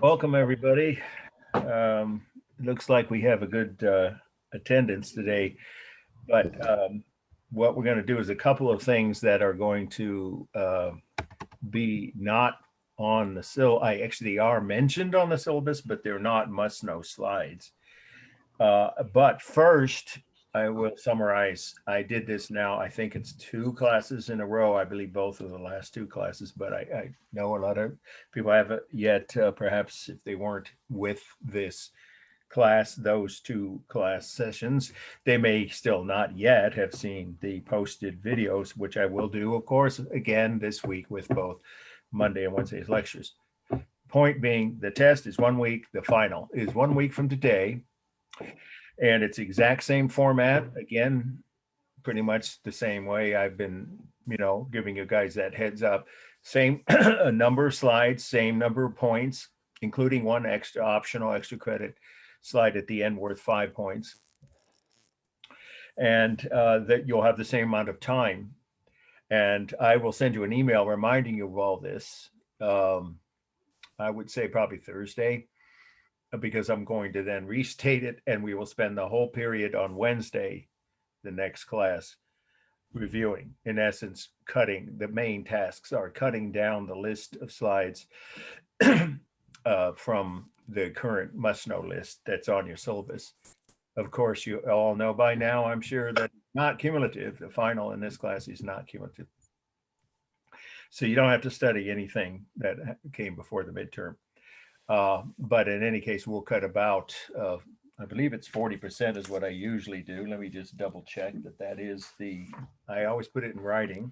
Welcome, everybody. It looks like we have a good attendance today, but what we're going to do is a couple of things that are going to be not on the actually are mentioned on the syllabus, but they're not must-know slides. But first, I will summarize. I did this now. I think it's 2 classes in a row. I believe both of the last 2 classes, but I know a lot of people haven't yet, perhaps if they weren't with this class, those 2 class sessions, they may still not yet have seen the posted videos, which I will do, of course, again this week with both Monday and Wednesday's lectures. Point being, the test is 1 week, the final is 1 week from today. And it's exact same format. Again, pretty much the same way I've been, giving you guys that heads up. Same number of slides, same number of points, including one optional extra credit slide at the end worth 5 points. And that you'll have the same amount of time. And I will send you an email reminding you of all this. I would say probably Thursday, because I'm going to then restate it, and we will spend the whole period on Wednesday, the next class, reviewing, in essence, cutting. The main tasks are cutting down the list of slides from the current must-know list that's on your syllabus. Of course, you all know by now, I'm sure, that it's not cumulative. The final in this class is not cumulative. So you don't have to study anything that came before the midterm. But in any case, we'll cut about, I believe it's 40% is what I usually do. Let me just double check that is I always put it in writing.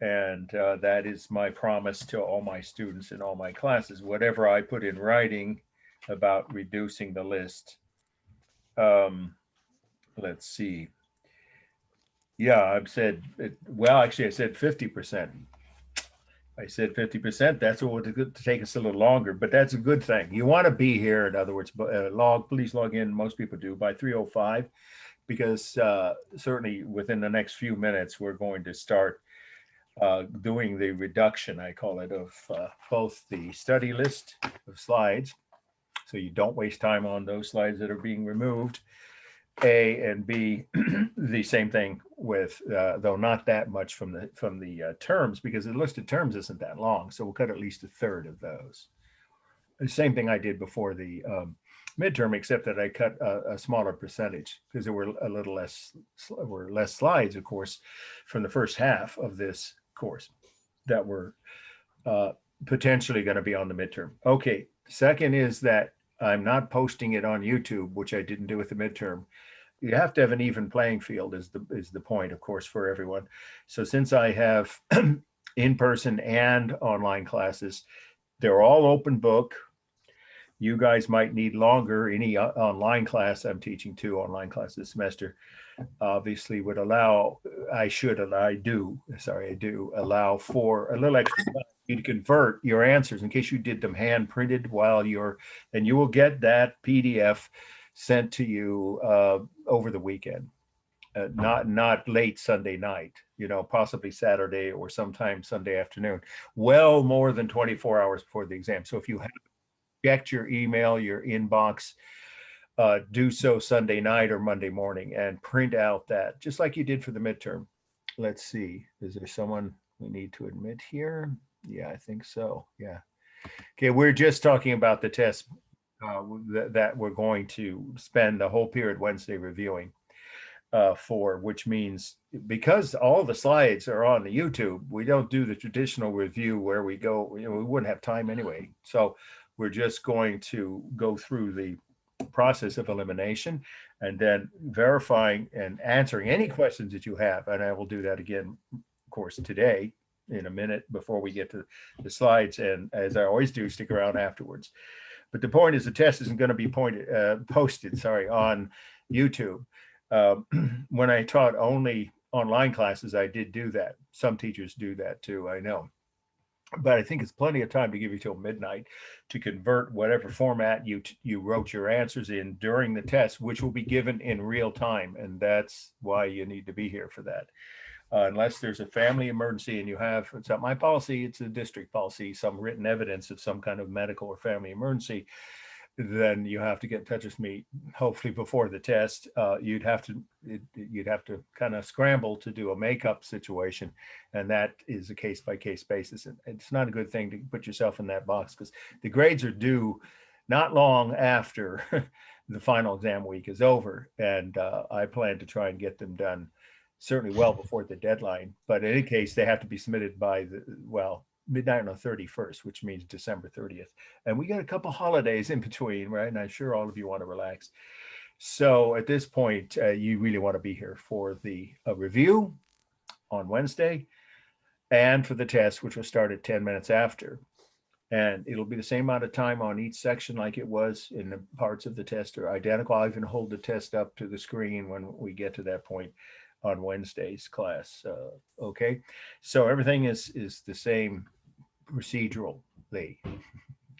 And that is my promise to all my students in all my classes. Whatever I put in writing about reducing the list. Let's see. Yeah, I've said, actually I said 50%. I said 50%. That's what would take us a little longer, but that's a good thing. You want to be here, in other words, please log in. Most people do by 3:05, because certainly within the next few minutes, we're going to start doing the reduction, I call it, of both the study list of slides. So you don't waste time on those slides that are being removed. A, and B, the same thing with, though not that much from the terms, because the list of terms isn't that long. So we'll cut at least a third of those. The same thing I did before the midterm, except that I cut a smaller percentage, because there were a little less slides, of course, from the first half of this course that were potentially going to be on the midterm. Okay, second is that I'm not posting it on YouTube, which I didn't do with the midterm. You have to have an even playing field is the point, of course, for everyone. So since I have in-person and online classes, they're all open book. You guys might need longer. Any online class I'm teaching 2 online classes this semester obviously would allow, I do allow for a little extra time you to convert your answers in case you did them hand printed and you will get that PDF sent to you over the weekend, not late Sunday night, possibly Saturday or sometime Sunday afternoon, well more than 24 hours before the exam. So if you have checked your email, your inbox, do so Sunday night or Monday morning and print out that, just like you did for the midterm. Let's see, is there someone we need to admit here? Yeah, I think so. Yeah. Okay, we're just talking about the test that we're going to spend the whole period Wednesday reviewing for, which means because all the slides are on the YouTube, we don't do the traditional review where we go, we wouldn't have time anyway. So we're just going to go through the process of elimination and then verifying and answering any questions that you have. And I will do that again, of course, today in a minute before we get to the slides. And as I always do, stick around afterwards. But the point is the test isn't going to be posted on YouTube. When I taught only online classes, I did do that. Some teachers do that too, I know. But I think it's plenty of time to give you till midnight to convert whatever format you wrote your answers in during the test, which will be given in real time. And that's why you need to be here for that. unless there's a family emergency and you have, it's not my policy, it's a district policy, some written evidence of some kind of medical or family emergency, then you have to get in touch with me, hopefully before the test. You'd have to kind of scramble to do a makeup situation, and that is a case-by-case basis. And it's not a good thing to put yourself in that box, because the grades are due not long after the final exam week is over, and I plan to try and get them done certainly well before the deadline. But in any case, they have to be submitted by midnight on the 31st, which means December 30th. And we got a couple holidays in between, right? And I'm sure all of you want to relax. So at this point, you really want to be here for the review on Wednesday and for the test, which will start at 10 minutes after. And it'll be the same amount of time on each section like it was in the parts of the test are identical. I'll even hold the test up to the screen when we get to that point on Wednesday's class. Okay, so everything is the same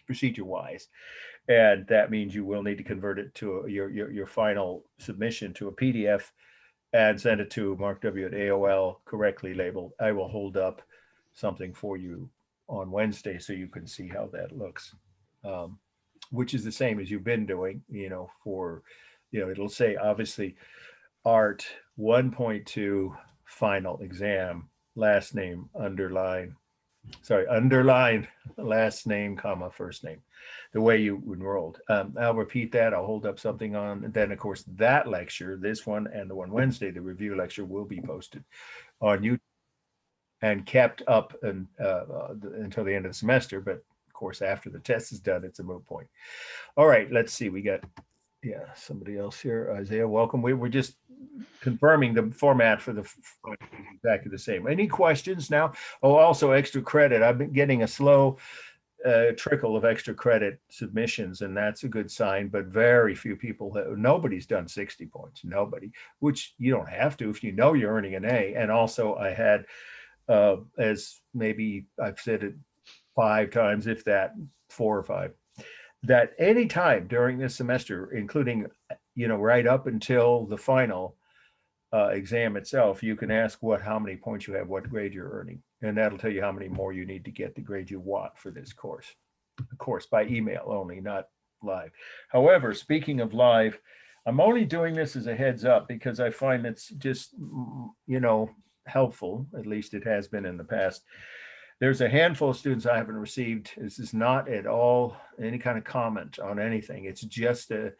procedure-wise, and that means you will need to convert it to your final submission to a PDF and send it to Mark W. at AOL, correctly labeled. I will hold up something for you on Wednesday so you can see how that looks, which is the same as you've been doing, it'll say obviously Art 1.2 final exam, last name, underline last name, comma, first name, the way you enrolled. I'll repeat that. I'll hold up something on, and then of course that lecture, this one and the one Wednesday, the review lecture, will be posted on YouTube and kept up until the end of the semester. But of course, after the test is done, it's a moot point. All right, let's see. We got somebody else here. Isaiah, welcome. We're just confirming the format for the exactly the same. Any questions now? Oh, also extra credit. I've been getting a slow trickle of extra credit submissions, and that's a good sign, but very few people nobody's done 60 points. Nobody, which you don't have to if you know you're earning an A. And also I had, as maybe I've said it 5 times, if that 4 or 5, that any time during this semester, including, right up until the final exam itself, you can ask how many points you have, what grade you're earning, and that'll tell you how many more you need to get the grade you want for this course. Of course, by email only, not live. However, speaking of live, I'm only doing this as a heads up because I find it's just, helpful. At least it has been in the past. There's a handful of students I haven't received. This is not at all any kind of comment on anything. It's just an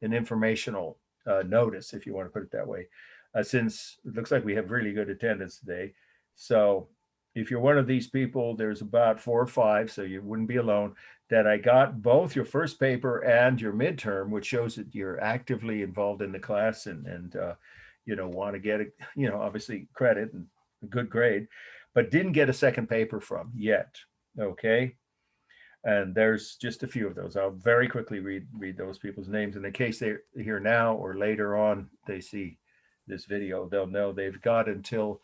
informational notice, if you want to put it that way, since it looks like we have really good attendance today. So if you're one of these people, there's about 4 or 5, so you wouldn't be alone, that I got both your first paper and your midterm, which shows that you're actively involved in the class and want to get, obviously credit and a good grade, but didn't get a second paper from yet. Okay. And there's just a few of those. I'll very quickly read those people's names. And in case they're here now or later on, they see this video, they'll know they've got until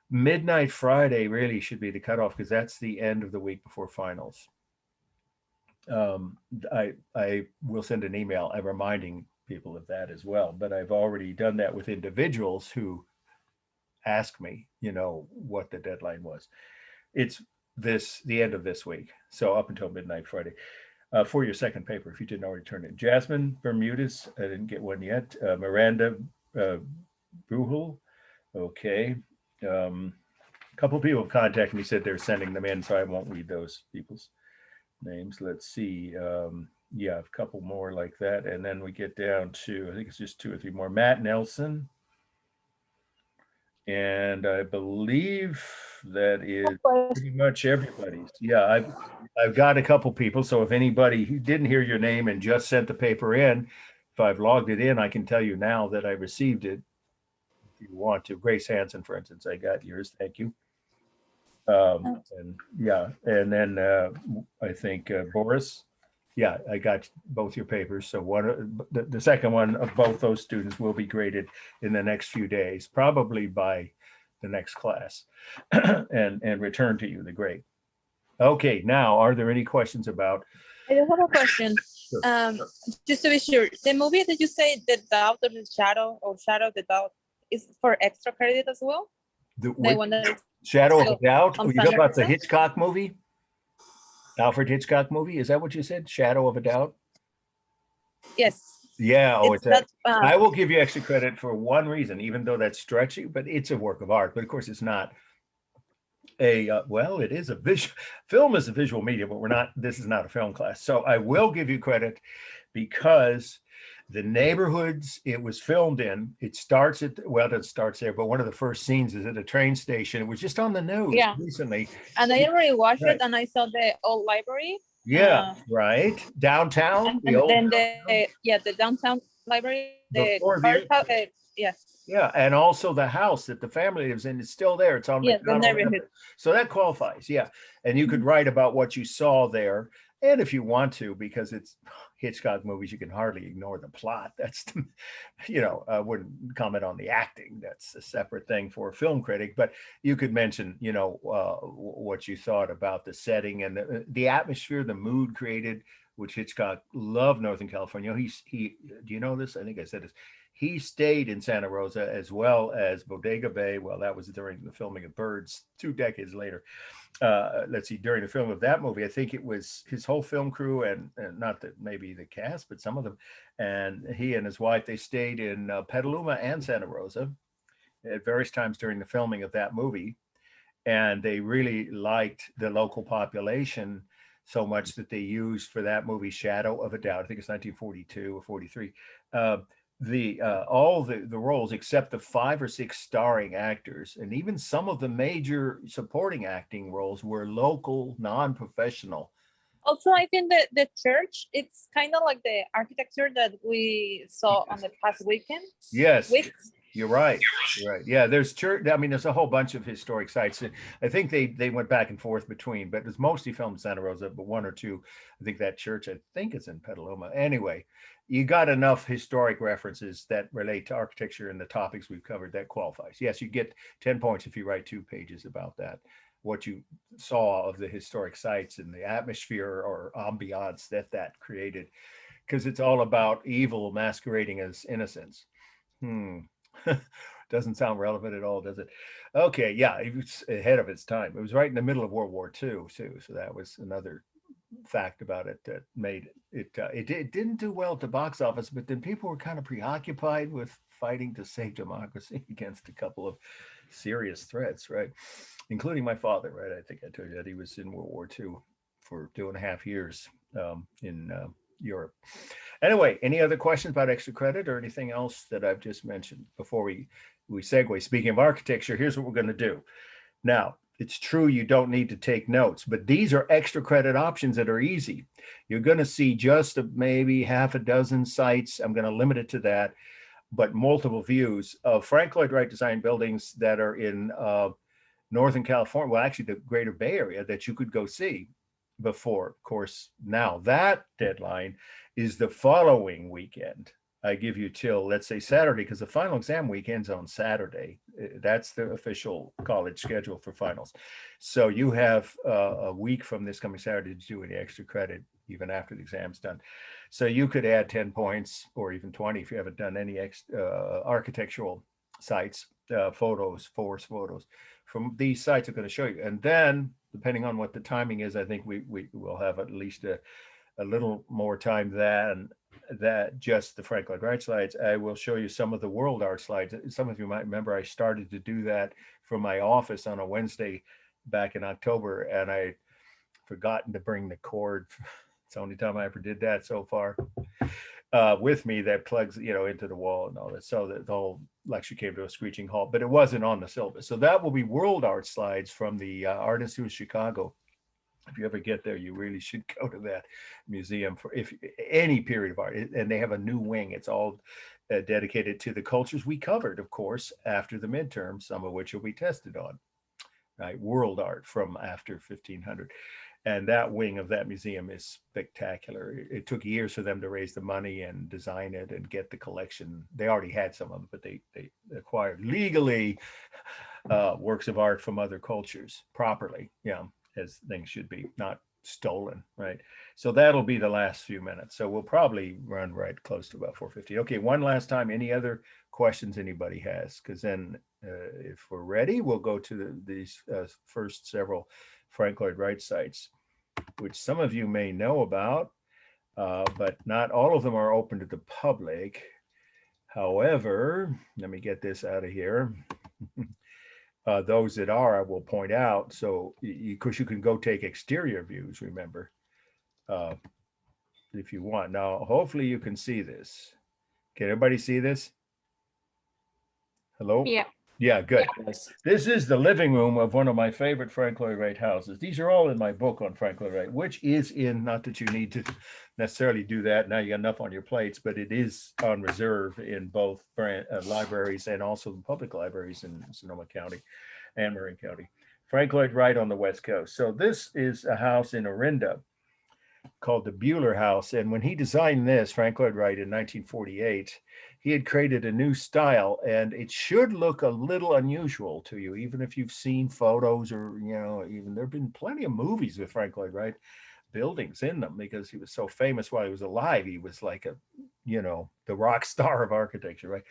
midnight Friday really should be the cutoff, because that's the end of the week before finals. I will send an email reminding people of that as well, but I've already done that with individuals who ask me, what the deadline was. It's the end of this week, so up until midnight Friday, for your second paper, if you didn't already turn it. Jasmine Bermudez, I didn't get one yet. Miranda Bruhel, okay. A couple of people have contacted me, said they're sending them in, so I won't read those people's names. Let's see. A couple more like that, and then we get down to, I think it's just 2 or 3 more. Matt Nelson, and I believe that is pretty much everybody's. Yeah, I've got a couple people, so if anybody who didn't hear your name and just sent the paper in, if I've logged it in, I can tell you now that I received it. If you want to, Grace Hansen, for instance, I got yours. Thank you. And then I think Boris. Yeah, I got both your papers. So the second one of both those students will be graded in the next few days, probably by the next class, and return to you the grade. Okay, now, are there any questions about? I do have a question. Sure. Just to be sure, the movie that you say, The Doubt of the Shadow, or Shadow of the Doubt, is for extra credit as well? The one that Shadow of a Doubt. on You talk about the Sunset? Hitchcock movie, Alfred Hitchcock movie. Is that what you said? Shadow of a Doubt. Yes. Yeah. Oh, It's that. I will give you extra credit for one reason, even though that's stretchy, but it's a work of art. But of course, it's not well, it is a visual film is a visual media, but this is not a film class. So I will give you credit because the neighborhoods it was filmed in, it starts there, but one of the first scenes is at a train station. It was just on the news recently. And I already watched it, and I saw the old library. Yeah, right. Downtown. And then the downtown library, the courthouse. Yeah, and also the house that the family lives in is still there. It's on the neighborhood. So that qualifies, yeah. And you could write about what you saw there, and if you want to, because it's Hitchcock movies, you can hardly ignore the plot. That's, I wouldn't comment on the acting. That's a separate thing for a film critic. But you could mention, what you thought about the setting and the atmosphere, the mood created, which Hitchcock loved Northern California. He do you know this? I think I said this. He stayed in Santa Rosa as well as Bodega Bay. Well, that was during the filming of Birds 2 decades later. During the film of that movie, I think it was his whole film crew and not that maybe the cast, but some of them. And he and his wife, they stayed in Petaluma and Santa Rosa at various times during the filming of that movie. And they really liked the local population so much that they used for that movie, Shadow of a Doubt. I think it's 1942 or 43. All the roles except the 5 or 6 starring actors, and even some of the major supporting acting roles were local, non-professional. Also, I think that the church, it's kind of like the architecture that we saw on the past weekend. Yes. You're right. Yeah, there's church. I mean, there's a whole bunch of historic sites. I think they went back and forth between, but it's mostly filmed in Santa Rosa, but 1 or 2. I think that church, I think it's in Petaluma. Anyway, you got enough historic references that relate to architecture and the topics we've covered that qualifies. Yes, you get 10 points if you write 2 pages about that, what you saw of the historic sites and the atmosphere or ambiance that created, because it's all about evil masquerading as innocence. Doesn't sound relevant at all, does it? Okay, yeah, it was ahead of its time. It was right in the middle of World War II too, so that was another fact about it that made it. It didn't do well at the box office, but then people were kind of preoccupied with fighting to save democracy against a couple of serious threats, right? Including my father, right? I think I told you that he was in World War II for 2.5 years in Europe. Anyway, any other questions about extra credit or anything else that I've just mentioned before we segue? Speaking of architecture, here's what we're going to do. Now, it's true you don't need to take notes, but these are extra credit options that are easy. You're going to see just maybe half a dozen sites. I'm going to limit it to that, but multiple views of Frank Lloyd Wright designed buildings that are in Northern California, well, actually the greater Bay Area, that you could go see before. Of course, now that deadline is the following weekend. I give you till, let's say, Saturday, because the final exam weekend's on Saturday. That's the official college schedule for finals. So you have a week from this coming Saturday to do any extra credit, even after the exam's done. So you could add 10 points or even 20 if you haven't done any architectural sites, force photos from these sites. I'm going to show you. And then, depending on what the timing is, I think we will have at least a little more time than that just the Frank Lloyd Wright slides. I will show you some of the world art slides. Some of you might remember I started to do that from my office on a Wednesday back in October, and I forgotten to bring the cord. It's the only time I ever did that so far with me that plugs into the wall and all that. So the whole lecture came to a screeching halt, but it wasn't on the syllabus. So that will be world art slides from the Art Institute of Chicago. If you ever get there, you really should go to that museum for if any period of art. And they have a new wing. It's all dedicated to the cultures we covered, of course, after the midterm, some of which will be tested on, right? World art from after 1500. And that wing of that museum is spectacular. It took years for them to raise the money and design it and get the collection. They already had some of them, but they acquired legally works of art from other cultures properly, as things should be, not stolen, right? So that'll be the last few minutes. So we'll probably run right close to about 4:50. Okay, one last time, any other questions anybody has? Because then if we're ready, we'll go to these first several Frank Lloyd Wright sites, which some of you may know about, but not all of them are open to the public. However, let me get this out of here. Those that are, I will point out. So, because you can go take exterior views, remember, uh, if you want. Now, hopefully you can see this. Can everybody see this? Hello? Yeah. Yeah, good. Yes. This is the living room of one of my favorite Frank Lloyd Wright houses. These are all in my book on Frank Lloyd Wright, which is in, not that you need to necessarily do that. Now you got enough on your plates, but it is on reserve in both libraries and also the public libraries in Sonoma County and Marin County. Frank Lloyd Wright on the West Coast. So this is a house in Orinda called the Bueller House. And when he designed this, Frank Lloyd Wright, in 1948, he had created a new style, and it should look a little unusual to you, even if you've seen photos or, even there have been plenty of movies with Frank Lloyd Wright buildings in them because he was so famous while he was alive. He was like the rock star of architecture, right?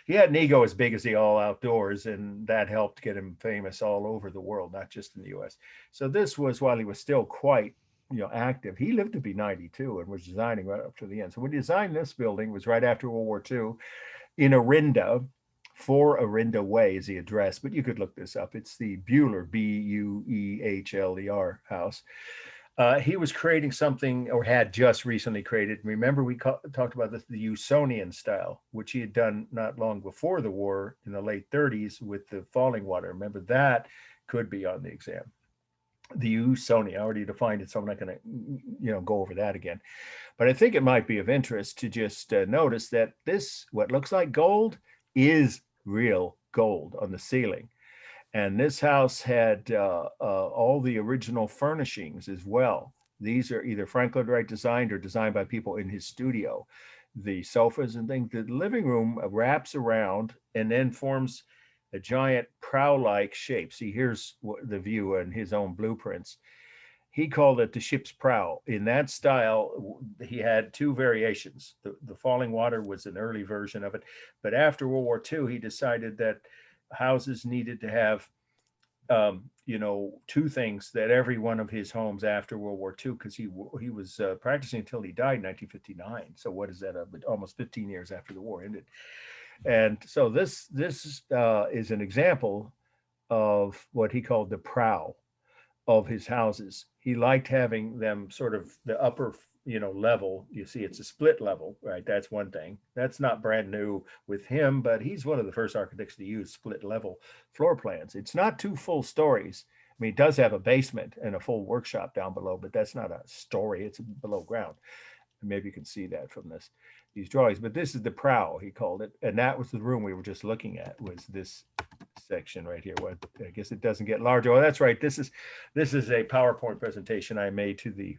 He had an ego as big as the all outdoors, and that helped get him famous all over the world, not just in the US. So this was while he was still quite active. He lived to be 92 and was designing right up to the end. So when he designed this building, it was right after World War II in Orinda, 4 Orinda Way is the address, but you could look this up. It's the Bueller, Buehler house. He was creating something, or had just recently created. Remember, we talked about this, the Usonian style, which he had done not long before the war in the late 30s with the falling water. Remember, that could be on the exam. The Usonian, I already defined it, so I'm not going to, go over that again. But I think it might be of interest to just notice that this, what looks like gold, is real gold on the ceiling. And this house had all the original furnishings as well. These are either Frank Lloyd Wright designed or designed by people in his studio. The sofas and things, the living room wraps around and then forms a giant prow-like shape. See, here's the view in his own blueprints. He called it the ship's prow. In that style, he had 2 variations. The falling water was an early version of it. But after World War II, he decided that houses needed to have, 2 things that every one of his homes after World War II, because he was practicing until he died in 1959. So what is that? Almost 15 years after the war ended. And so this is an example of what he called the prow of his houses. He liked having them sort of the upper, level. You see, it's a split level, right? That's one thing. That's not brand new with him, but he's one of the first architects to use split level floor plans. It's not 2 full stories. I mean, it does have a basement and a full workshop down below, but that's not a story. It's below ground. And maybe you can see that from these drawings, but this is the prow, he called it. And that was the room we were just looking at, was this section right here. Well, I guess it doesn't get larger. Oh, that's right. This is a PowerPoint presentation I made to the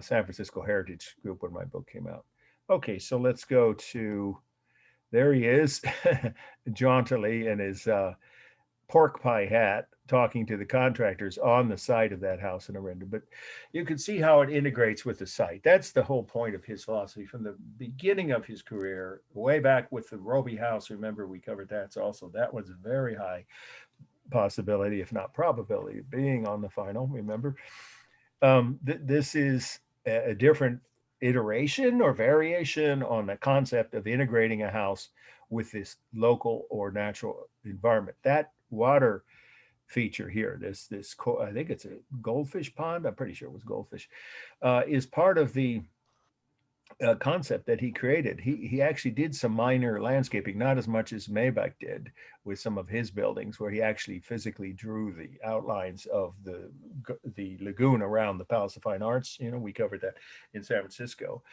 San Francisco Heritage Group when my book came out. Okay, so let's go to, there he is, jauntily in his pork pie hat, talking to the contractors on the site of that house in Orinda. But you can see how it integrates with the site. That's the whole point of his philosophy from the beginning of his career, way back with the Roby house. Remember, we covered that. So also that was a very high possibility, if not probability, of being on the final, remember. This is a different iteration or variation on the concept of integrating a house with this local or natural environment. That water feature here, this I think it's a goldfish pond, I'm pretty sure it was goldfish, is part of the concept that he created. He actually did some minor landscaping, not as much as Maybach did with some of his buildings, where he actually physically drew the outlines of the lagoon around the Palace of Fine Arts. We covered that in San Francisco.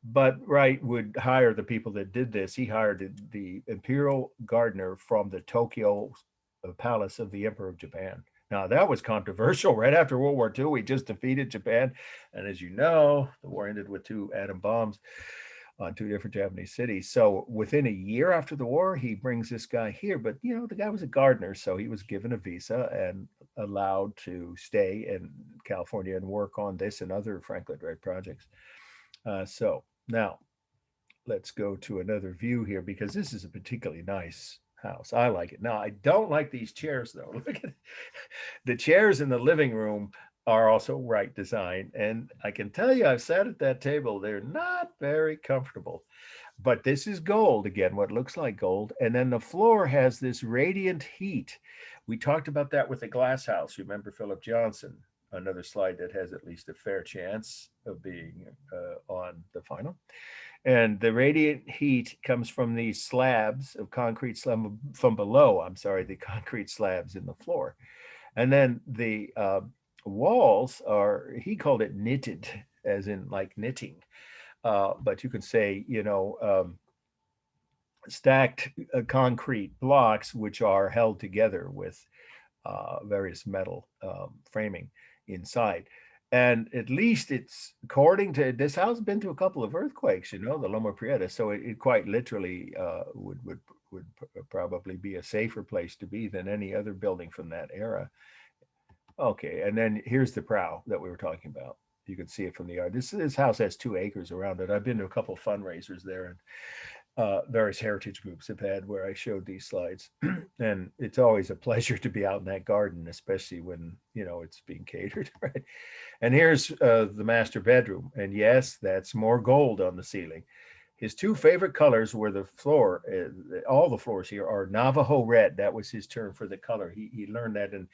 But Wright would hire the people that did this. He hired the imperial gardener from the Tokyo palace of the Emperor of Japan. Now, that was controversial. Right after World War II, we just defeated Japan. And as you know, the war ended with 2 atom bombs on 2 different Japanese cities. So within a year after the war, he brings this guy here. But, the guy was a gardener, so he was given a visa and allowed to stay in California and work on this and other Frank Lloyd Wright projects. So now let's go to another view here, because this is a particularly nice house. I like it. Now, I don't like these chairs though. Look at the chairs in the living room are also Wright design. And I can tell you, I've sat at that table. They're not very comfortable. But this is gold again, what looks like gold. And then the floor has this radiant heat. We talked about that with the glass house. Remember Philip Johnson, another slide that has at least a fair chance of being on the final. And the radiant heat comes from these slabs of concrete slab from below. I'm sorry, the concrete slabs in the floor. And then the walls are, he called it knitted, as in like knitting. But you can say, stacked concrete blocks, which are held together with various metal framing inside. And at least it's, according to this house, been through a couple of earthquakes, the Loma Prieta. So it quite literally would probably be a safer place to be than any other building from that era. Okay, and then here's the prow that we were talking about. You can see it from the yard. This house has 2 acres around it. I've been to a couple of fundraisers there, and various heritage groups have had where I showed these slides. And it's always a pleasure to be out in that garden, especially when, it's being catered, right? And here's the master bedroom. And yes, that's more gold on the ceiling. His 2 favorite colors were the floor. All the floors here are Navajo red. That was his term for the color. He learned that, and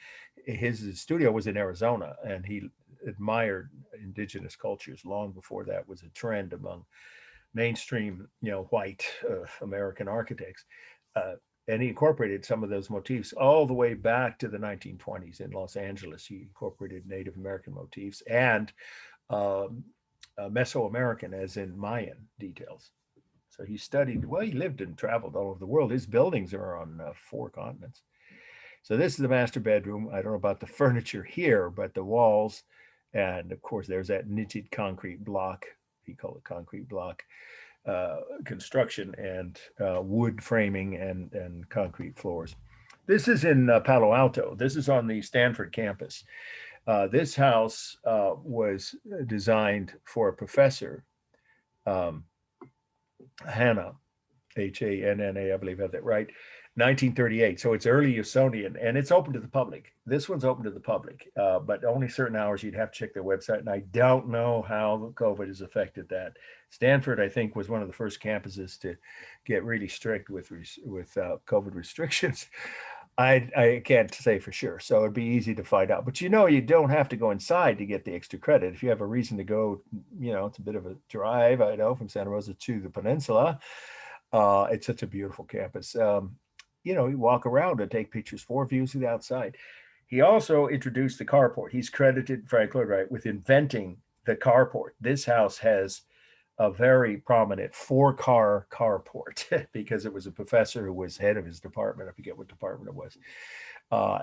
his studio was in Arizona, and he admired indigenous cultures long before that was a trend among mainstream, white American architects. And he incorporated some of those motifs all the way back to the 1920s in Los Angeles. He incorporated Native American motifs and Mesoamerican, as in Mayan details. So he studied, well, he lived and traveled all over the world. His buildings are on 4 continents. So this is the master bedroom. I don't know about the furniture here, but the walls, and of course, there's that knitted concrete block. He called it concrete block construction, and wood framing and concrete floors. This is in Palo Alto. This is on the Stanford campus. This house was designed for a professor, Hanna, Hanna, I believe I have that right, 1938. So it's early Usonian, and it's open to the public. This one's open to the public, but only certain hours. You'd have to check their website, and I don't know how COVID has affected that. Stanford, I think, was one of the first campuses to get really strict with COVID restrictions. I can't say for sure, so it'd be easy to find out. But you don't have to go inside to get the extra credit. If you have a reason to go, it's a bit of a drive, I know, from Santa Rosa to the peninsula. It's such a beautiful campus. You walk around and take pictures, 4 views of the outside. He also introduced the carport. He's credited, Frank Lloyd Wright, with inventing the carport. This house has a very prominent 4-car carport because it was a professor who was head of his department. I forget what department it was.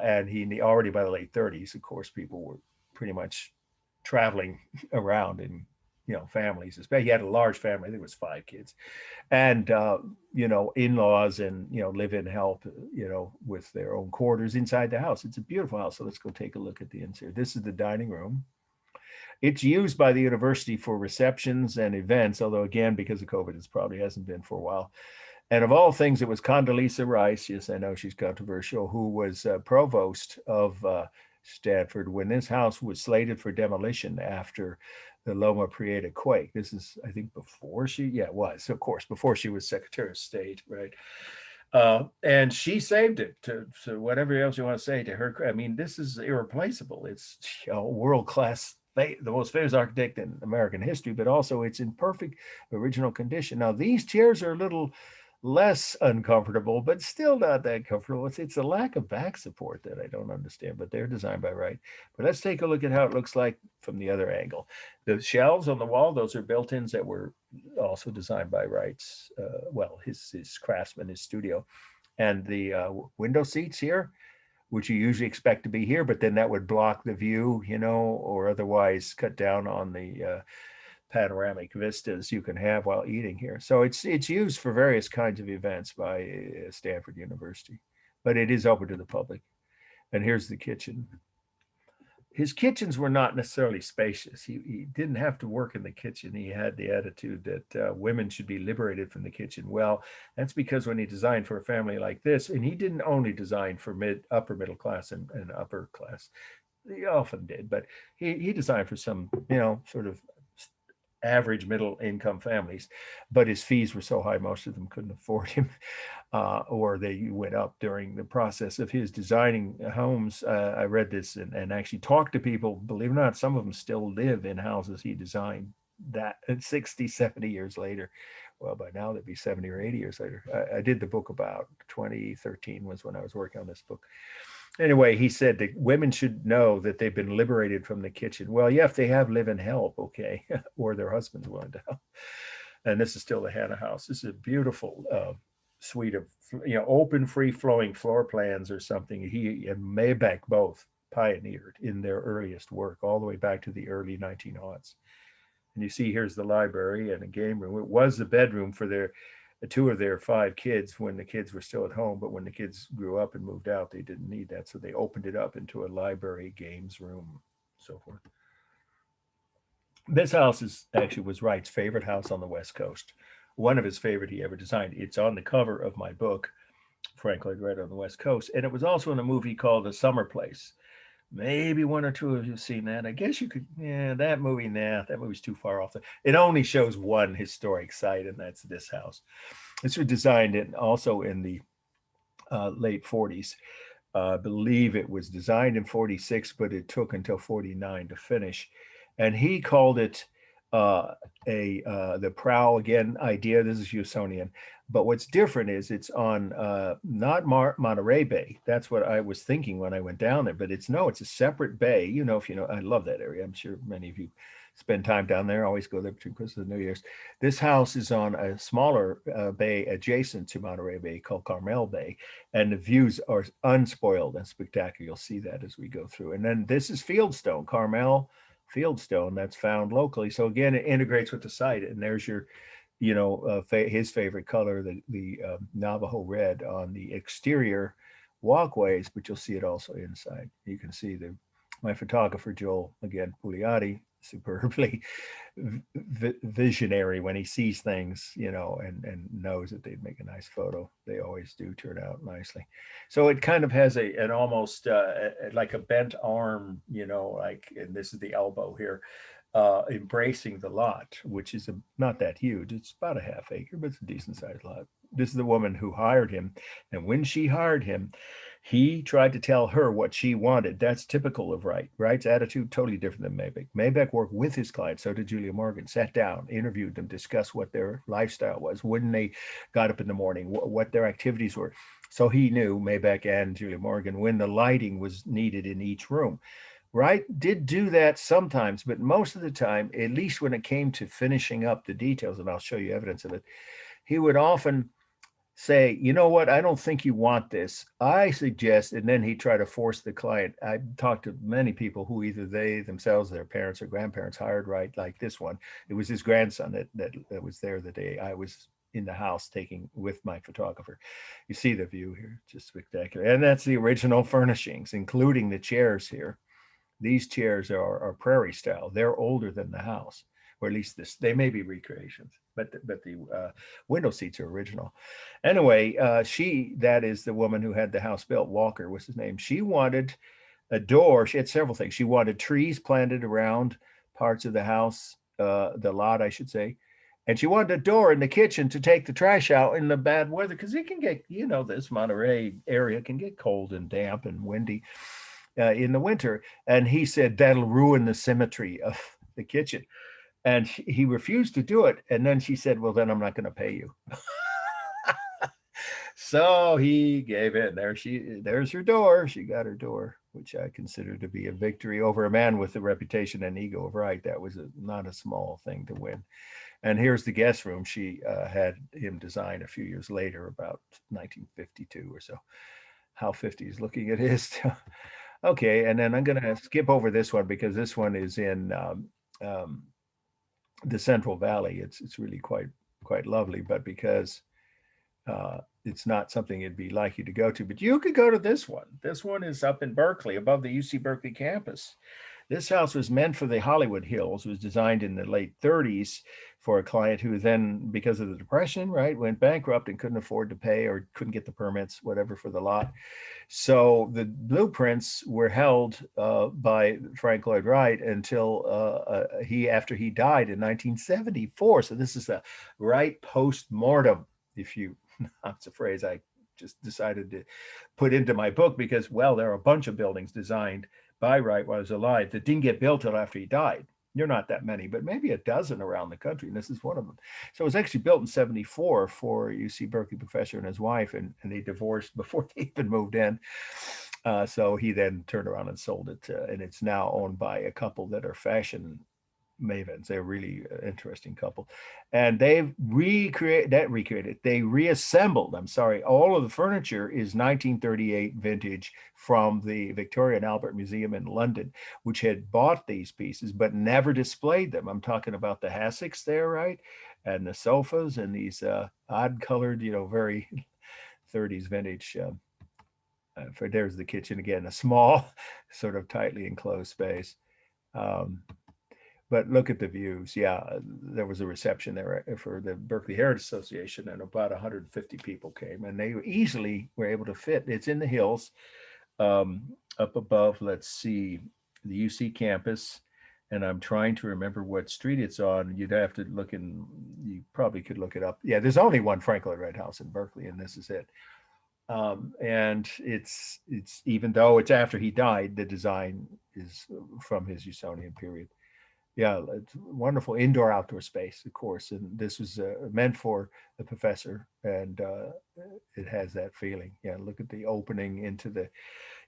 And he already by the late 30s, of course, people were pretty much traveling around in, families. He had a large family. I think it was 5 kids, and, in-laws and, live-in help, with their own quarters inside the house. It's a beautiful house. So let's go take a look at the inside. This is the dining room. It's used by the university for receptions and events, although again, because of COVID, it probably hasn't been for a while. And of all things, it was Condoleezza Rice, yes, I know she's controversial, who was provost of Stanford when this house was slated for demolition after the Loma Prieta quake. This is, I think, before it was, of course, before she was Secretary of State, right? And she saved it to whatever else you want to say to her. I mean, this is irreplaceable. It's world-class, the most famous architect in American history, but also it's in perfect original condition. Now, these chairs are a little less uncomfortable, but still not that comfortable. It's a lack of back support that I don't understand, but they're designed by Wright. But let's take a look at how it looks like from the other angle. The shelves on the wall, those are built-ins that were also designed by Wright's, his craftsman, his studio. And the window seats here, which you usually expect to be here, but then that would block the view, or otherwise cut down on the panoramic vistas you can have while eating here. So it's used for various kinds of events by Stanford University, but it is open to the public. And here's the kitchen. his kitchens were not necessarily spacious. He didn't have to work in the kitchen. He had the attitude that women should be liberated from the kitchen. Well, that's because when he designed for a family like this, and he didn't only design for upper middle class and upper class, he often did, but he designed for some, sort of average middle income families, but his fees were so high, most of them couldn't afford him, or they went up during the process of his designing homes. I read this and actually talked to people. Believe it or not, some of them still live in houses he designed that 60, 70 years later. Well, by now they'd be 70 or 80 years later. I did the book about 2013 was when I was working on this book. Anyway, he said that women should know that they've been liberated from the kitchen. Well, yeah, if they have live-in help, okay, or their husband's willing to help. And this is still the Hannah house. This is a beautiful suite of, open, free-flowing floor plans or something. He and Maybach both pioneered in their earliest work, all the way back to the early 1900s. And you see, here's the library and a game room. It was the bedroom for two of their 5 kids when the kids were still at home, but when the kids grew up and moved out, they didn't need that. So they opened it up into a library, games room, so forth. This house was Wright's favorite house on the West Coast. One of his favorite he ever designed. It's on the cover of my book, Frank Lloyd Wright on the West Coast. And it was also in a movie called The Summer Place. Maybe one or two of you have seen that. I guess you could, that movie's too far off. It only shows one historic site, and that's this house. This was designed also in the late 40s. I believe it was designed in 46, but it took until 49 to finish. And he called it the prow again idea. This is Usonian. But what's different is it's on not Monterey Bay. That's what I was thinking when I went down there. But it's a separate bay. I love that area. I'm sure many of you spend time down there. I always go there between Christmas and New Year's. This house is on a smaller bay adjacent to Monterey Bay called Carmel Bay. And the views are unspoiled and spectacular. You'll see that as we go through. And then this is fieldstone, Carmel fieldstone that's found locally. So again, it integrates with the site. And there's your his favorite color, the Navajo red on the exterior walkways, but you'll see it also inside. You can see my photographer, Joel, again, Pugliati, superbly visionary when he sees things, and knows that they'd make a nice photo. They always do turn out nicely. So it kind of has an almost like a bent arm, and this is the elbow here, embracing the lot, which is not that huge. It's about a half acre, but it's a decent sized lot. This is the woman who hired him. And when she hired him, he tried to tell her what she wanted. That's typical of Wright. Wright's attitude, totally different than Maybach. Maybach worked with his clients. So did Julia Morgan. Sat down, interviewed them, discussed what their lifestyle was, when they got up in the morning, what their activities were. So he knew, Maybach and Julia Morgan, when the lighting was needed in each room. Wright did do that sometimes, but most of the time, at least when it came to finishing up the details, and I'll show you evidence of it, he would often say, you know what, I don't think you want this. I suggest, and then he'd try to force the client. I talked to many people who either they themselves, their parents or grandparents hired Wright, like this one. It was his grandson that was there the day I was in the house taking with my photographer. You see the view here, just spectacular. And that's the original furnishings, including the chairs here. These chairs are prairie style. They're older than the house, or at least they may be recreations, but the window seats are original. Anyway, that is the woman who had the house built. Walker was his name. She wanted a door. She had several things. She wanted trees planted around parts of the house, the lot, I should say. And she wanted a door in the kitchen to take the trash out in the bad weather, because it can get, this Monterey area can get cold and damp and windy in the winter. And he said, that'll ruin the symmetry of the kitchen. And he refused to do it. And then she said, well, then I'm not going to pay you. So he gave in. There's her door. She got her door, which I consider to be a victory over a man with the reputation and ego of Wright. That was not a small thing to win. And here's the guest room she had him design a few years later, about 1952 or so. How 50s looking it is. Okay, and then I'm going to skip over this one because this one is in the Central Valley. It's really quite lovely, but because it's not something it'd be likely to go to, but you could go to this one. This one is up in Berkeley, above the UC Berkeley campus. This house was meant for the Hollywood Hills. It was designed in the late 30s for a client who then, because of the Depression, right, went bankrupt and couldn't afford to pay or couldn't get the permits, whatever, for the lot. So the blueprints were held by Frank Lloyd Wright until after he died in 1974. So this is a Wright post-mortem, if you, that's a phrase I just decided to put into my book because, well, there are a bunch of buildings designed by Wright while he was alive that didn't get built till after he died. You're not that many, but maybe a dozen around the country, and this is one of them. So it was actually built in 74 for a UC Berkeley professor and his wife, and they divorced before they even moved in. So he then turned around and sold it, and it's now owned by a couple that are fashion mavens. They're a really interesting couple, and they've they reassembled, I'm sorry, all of the furniture is 1938 vintage from the Victoria and Albert Museum in London, which had bought these pieces but never displayed them. I'm talking about the hassocks there, right, and the sofas and these odd colored, very 30s vintage. There's the kitchen again, a small sort of tightly enclosed space. But look at the views. Yeah, there was a reception there for the Berkeley Heritage Association, and about 150 people came, and they easily were able to fit. It's in the hills, up above. Let's see, the UC campus, and I'm trying to remember what street it's on. You'd have to look in. You probably could look it up. Yeah, there's only one Frank Lloyd Wright house in Berkeley, and this is it. And it's even though it's after he died, the design is from his Usonian period. Yeah, it's wonderful indoor outdoor space, of course, and this was meant for the professor, and it has that feeling. Yeah, look at the opening into the.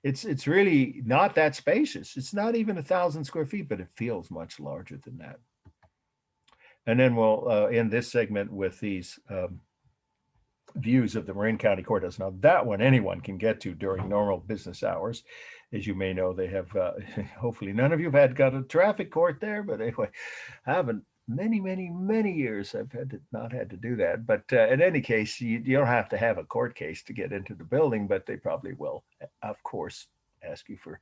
It's really not that spacious. It's not even 1,000 square feet, but it feels much larger than that. And then we'll end this segment with these views of the Marin County Courthouse. Now that one anyone can get to during normal business hours. As you may know, they have, hopefully none of you have got a traffic court there, but anyway, I haven't many years I've not had to do that. But in any case, you don't have to have a court case to get into the building, but they probably will, of course, ask you for,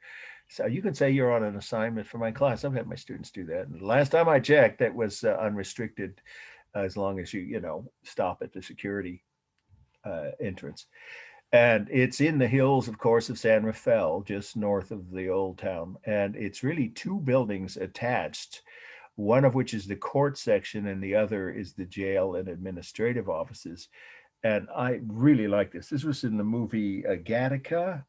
so you can say you're on an assignment for my class. I've had my students do that. And the last time I checked, that was unrestricted, as long as you stop at the security entrance. And it's in the hills, of course, of San Rafael, just north of the old town. And it's really two buildings attached, one of which is the court section and the other is the jail and administrative offices. And I really like this. This was in the movie Gattaca.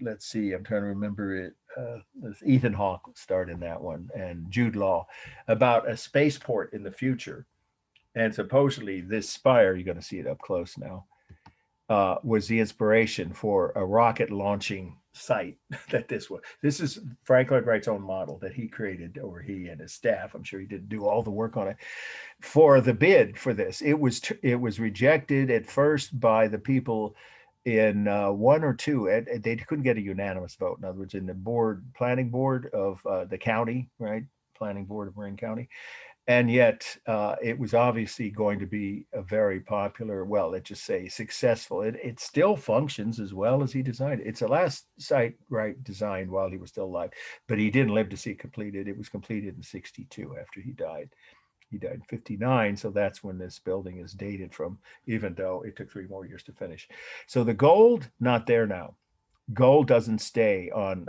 Let's see, I'm trying to remember it. Ethan Hawke starred in that one, and Jude Law, about a spaceport in the future. And supposedly this spire, you're going to see it up close now, was the inspiration for a rocket launching site that this was. This is Frank Lloyd Wright's own model that he created, or he and his staff. I'm sure he didn't do all the work on it. For the bid for this, it was rejected at first by the people in one or two. They couldn't get a unanimous vote. In other words, in the planning board of the county, right? Planning board of Marin County. And yet it was obviously going to be a very popular, well, let's just say successful. It still functions as well as he designed it. It's the last site Wright designed while he was still alive, but he didn't live to see it completed. It was completed in 62 after he died. He died in 59, so that's when this building is dated from, even though it took 3 more years to finish. So the gold, not there now. Gold doesn't stay on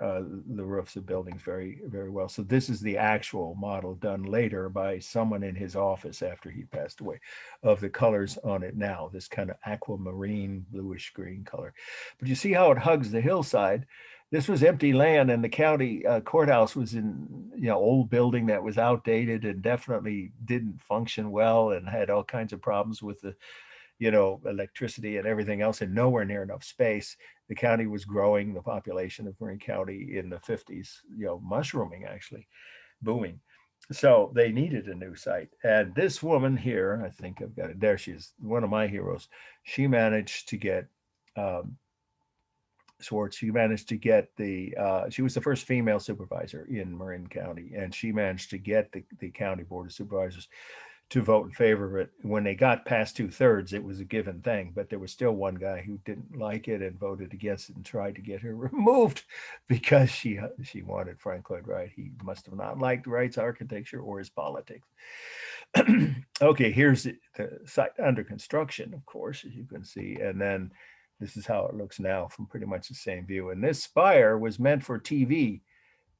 the roofs of buildings very, very well. So this is the actual model done later by someone in his office after he passed away, of the colors on it now, this kind of aquamarine bluish green color. But you see how it hugs the hillside. This was empty land, and the county courthouse was in old building that was outdated and definitely didn't function well and had all kinds of problems with the electricity and everything else, and nowhere near enough space. The county was growing, the population of Marin County in the 50s, mushrooming, actually, booming. So they needed a new site. And this woman here, I think I've got it, there she is, one of my heroes. She managed to get, Swartz, she managed to get she was the first female supervisor in Marin County, and she managed to get the county board of supervisors to vote in favor of it. When they got past 2/3, it was a given thing, but there was still one guy who didn't like it and voted against it and tried to get her removed because she wanted Frank Lloyd Wright. He must have not liked Wright's architecture or his politics. Okay, here's the site under construction, of course, as you can see, and then this is how it looks now from pretty much the same view. And this spire was meant for TV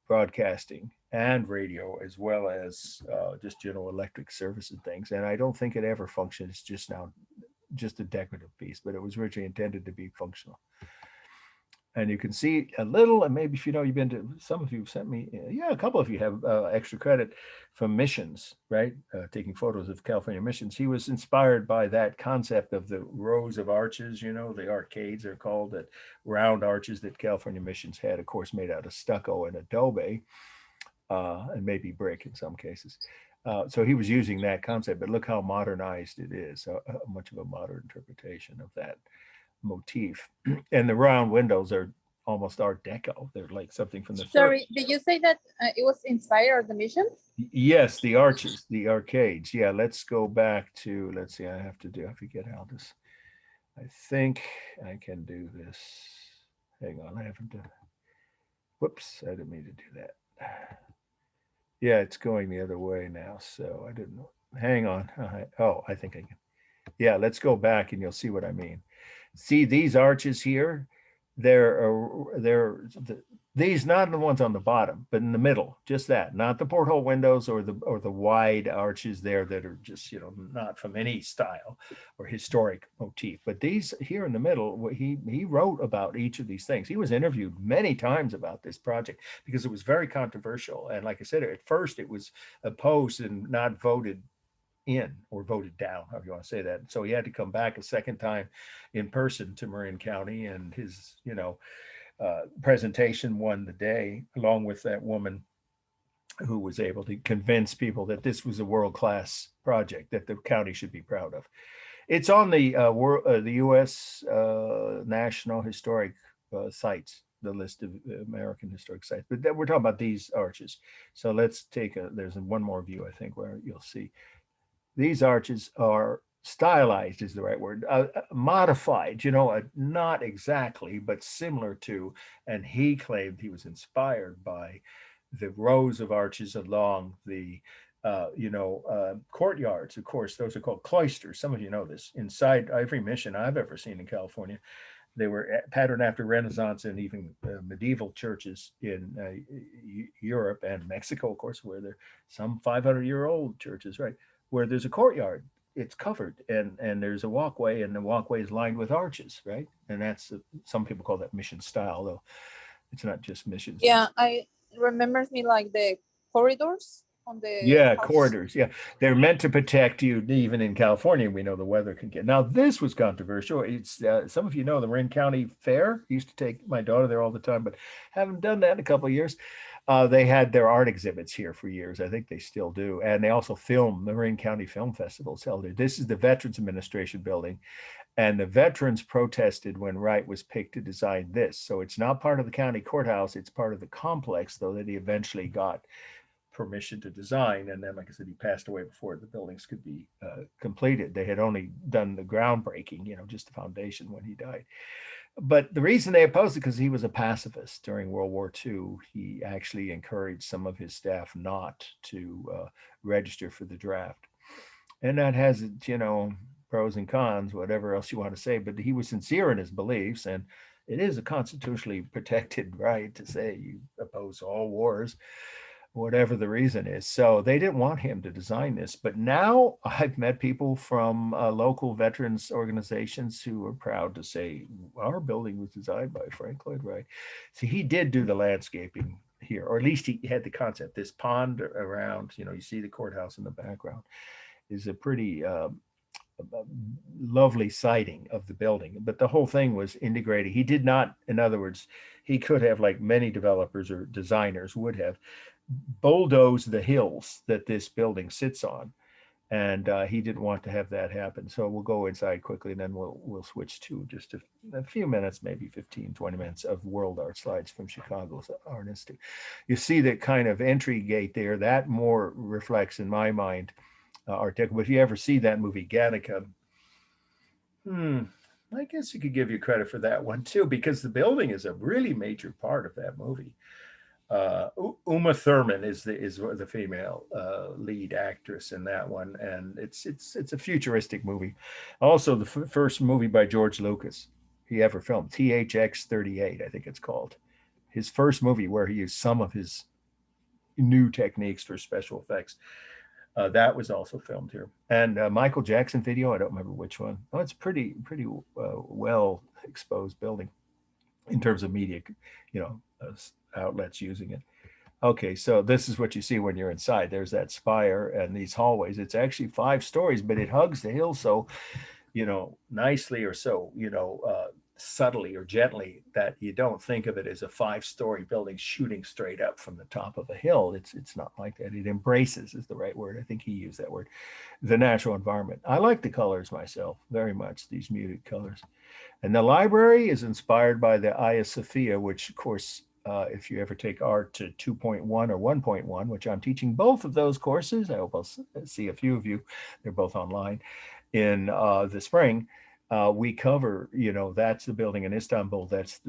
broadcasting and radio, as well as just general electric service and things. And I don't think it ever functioned. It's just now just a decorative piece, but it was originally intended to be functional. And you can see a little, and maybe if you know, you've been to, some of you sent me, yeah, a couple of you have extra credit from missions, right? Taking photos of California missions. He was inspired by that concept of the rows of arches, you know, the arcades are called, that round arches that California missions had, of course, made out of stucco and adobe, and maybe brick in some cases. So he was using that concept, but look how modernized it is, much of a modern interpretation of that motif. And the round windows are almost Art Deco. They're like something from the Sorry, did you say that it was inspired the mission? Yes, the arches, the arcades. Yeah, let's go back to, let's see, I forget how this, I think I can do this. Hang on, I haven't done it. Whoops, I didn't mean to do that. Yeah, it's going the other way now, so I didn't know. Hang on. Oh, I think I can. Yeah, let's go back and you'll see what I mean. See these arches here? These not the ones on the bottom, but in the middle, just that, not the porthole windows or the wide arches there that are just, you know, not from any style or historic motif. But these here in the middle, he wrote about each of these things. He was interviewed many times about this project because it was very controversial. And like I said, at first it was opposed and not voted in or voted down, however you want to say that. So he had to come back a second time in person to Marin County, and his, you know, presentation won the day, along with that woman who was able to convince people that this was a world-class project that the county should be proud of. It's on the U.S. National Historic Sites, the list of American historic sites. But we're talking about these arches. So let's take there's one more view, I think, where you'll see. These arches are stylized, is the right word, modified, you know, not exactly, but similar to, and he claimed he was inspired by the rows of arches along the, courtyards. Of course, those are called cloisters. Some of you know this. Inside every mission I've ever seen in California, they were patterned after Renaissance and even medieval churches in Europe and Mexico, of course, where there are some 500-year-old churches, right? Where there's a courtyard, it's covered, and there's a walkway, and the walkway is lined with arches, right? And that's some people call that mission style, though it's not just missions. Yeah, I remembers me like the corridors on the corridors. Yeah, they're meant to protect you. Even in California, we know the weather can get. Now this was controversial. It's some of you know the Marin County Fair. Used to take my daughter there all the time, but haven't done that in a couple of years. They had their art exhibits here for years. I think they still do. And they also film, the Marin County Film Festival is held here. This is the Veterans Administration building. And the veterans protested when Wright was picked to design this. So it's not part of the county courthouse. It's part of the complex, though, that he eventually got permission to design. And then, like I said, he passed away before the buildings could be completed. They had only done the groundbreaking, you know, just the foundation when he died. But the reason they opposed it because he was a pacifist during World War II. He actually encouraged some of his staff not to register for the draft. And that has, you know, pros and cons, whatever else you want to say. But he was sincere in his beliefs. And it is a constitutionally protected right to say you oppose all wars, whatever the reason is. So they didn't want him to design this. But now I've met people from local veterans organizations who are proud to say our building was designed by Frank Lloyd Wright. See, he did do the landscaping here, or at least he had the concept. This pond around, you know, you see the courthouse in the background, is a pretty lovely sighting of the building. But the whole thing was integrated. He did not, in other words, he could have, like many developers or designers would have, bulldoze the hills that this building sits on, and he didn't want to have that happen. So we'll go inside quickly, and then we'll switch to just a few minutes, maybe 15, 20 minutes of world art slides from Chicago's Art Institute. You see the kind of entry gate there, that more reflects, in my mind, Art Deco. But if you ever see that movie Gattaca, I guess you could give you credit for that one too, because the building is a really major part of that movie. Uma Thurman is the female lead actress in that one, and it's a futuristic movie. Also, the first movie by George Lucas he ever filmed, THX 38, I think it's called. His first movie where he used some of his new techniques for special effects. That was also filmed here. And Michael Jackson video, I don't remember which one. Oh, it's pretty well exposed building in terms of media, outlets using it. Okay, so this is what you see when you're inside. There's that spire and these hallways. It's actually 5 stories, but it hugs the hill so, nicely or so, subtly or gently that you don't think of it as a 5-story building shooting straight up from the top of a hill. It's not like that. It embraces is the right word. I think he used that word. The natural environment. I like the colors myself very much, these muted colors. And the library is inspired by the Hagia Sophia, which of course, if you ever take art to 2.1 or 1.1, which I'm teaching both of those courses, I hope I'll see a few of you. They're both online in the spring. We cover, that's the building in Istanbul. Was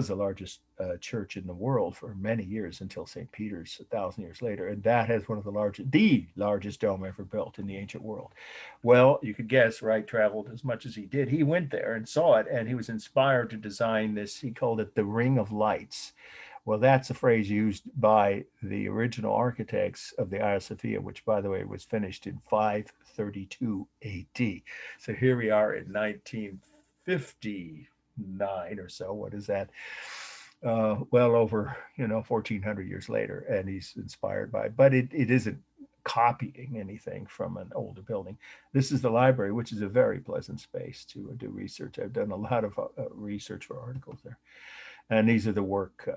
the largest church in the world for many years until St. Peter's 1,000 years later. And that has the largest dome ever built in the ancient world. Well, you could guess Wright traveled as much as he did. He went there and saw it, and he was inspired to design this. He called it the Ring of Lights. Well, that's a phrase used by the original architects of the Hagia Sophia, which, by the way, was finished in 532 AD. So here we are in 1959 or so. What is that? Well over, 1,400 years later, and he's inspired by it. But it isn't copying anything from an older building. This is the library, which is a very pleasant space to do research. I've done a lot of research for articles there. And these are the work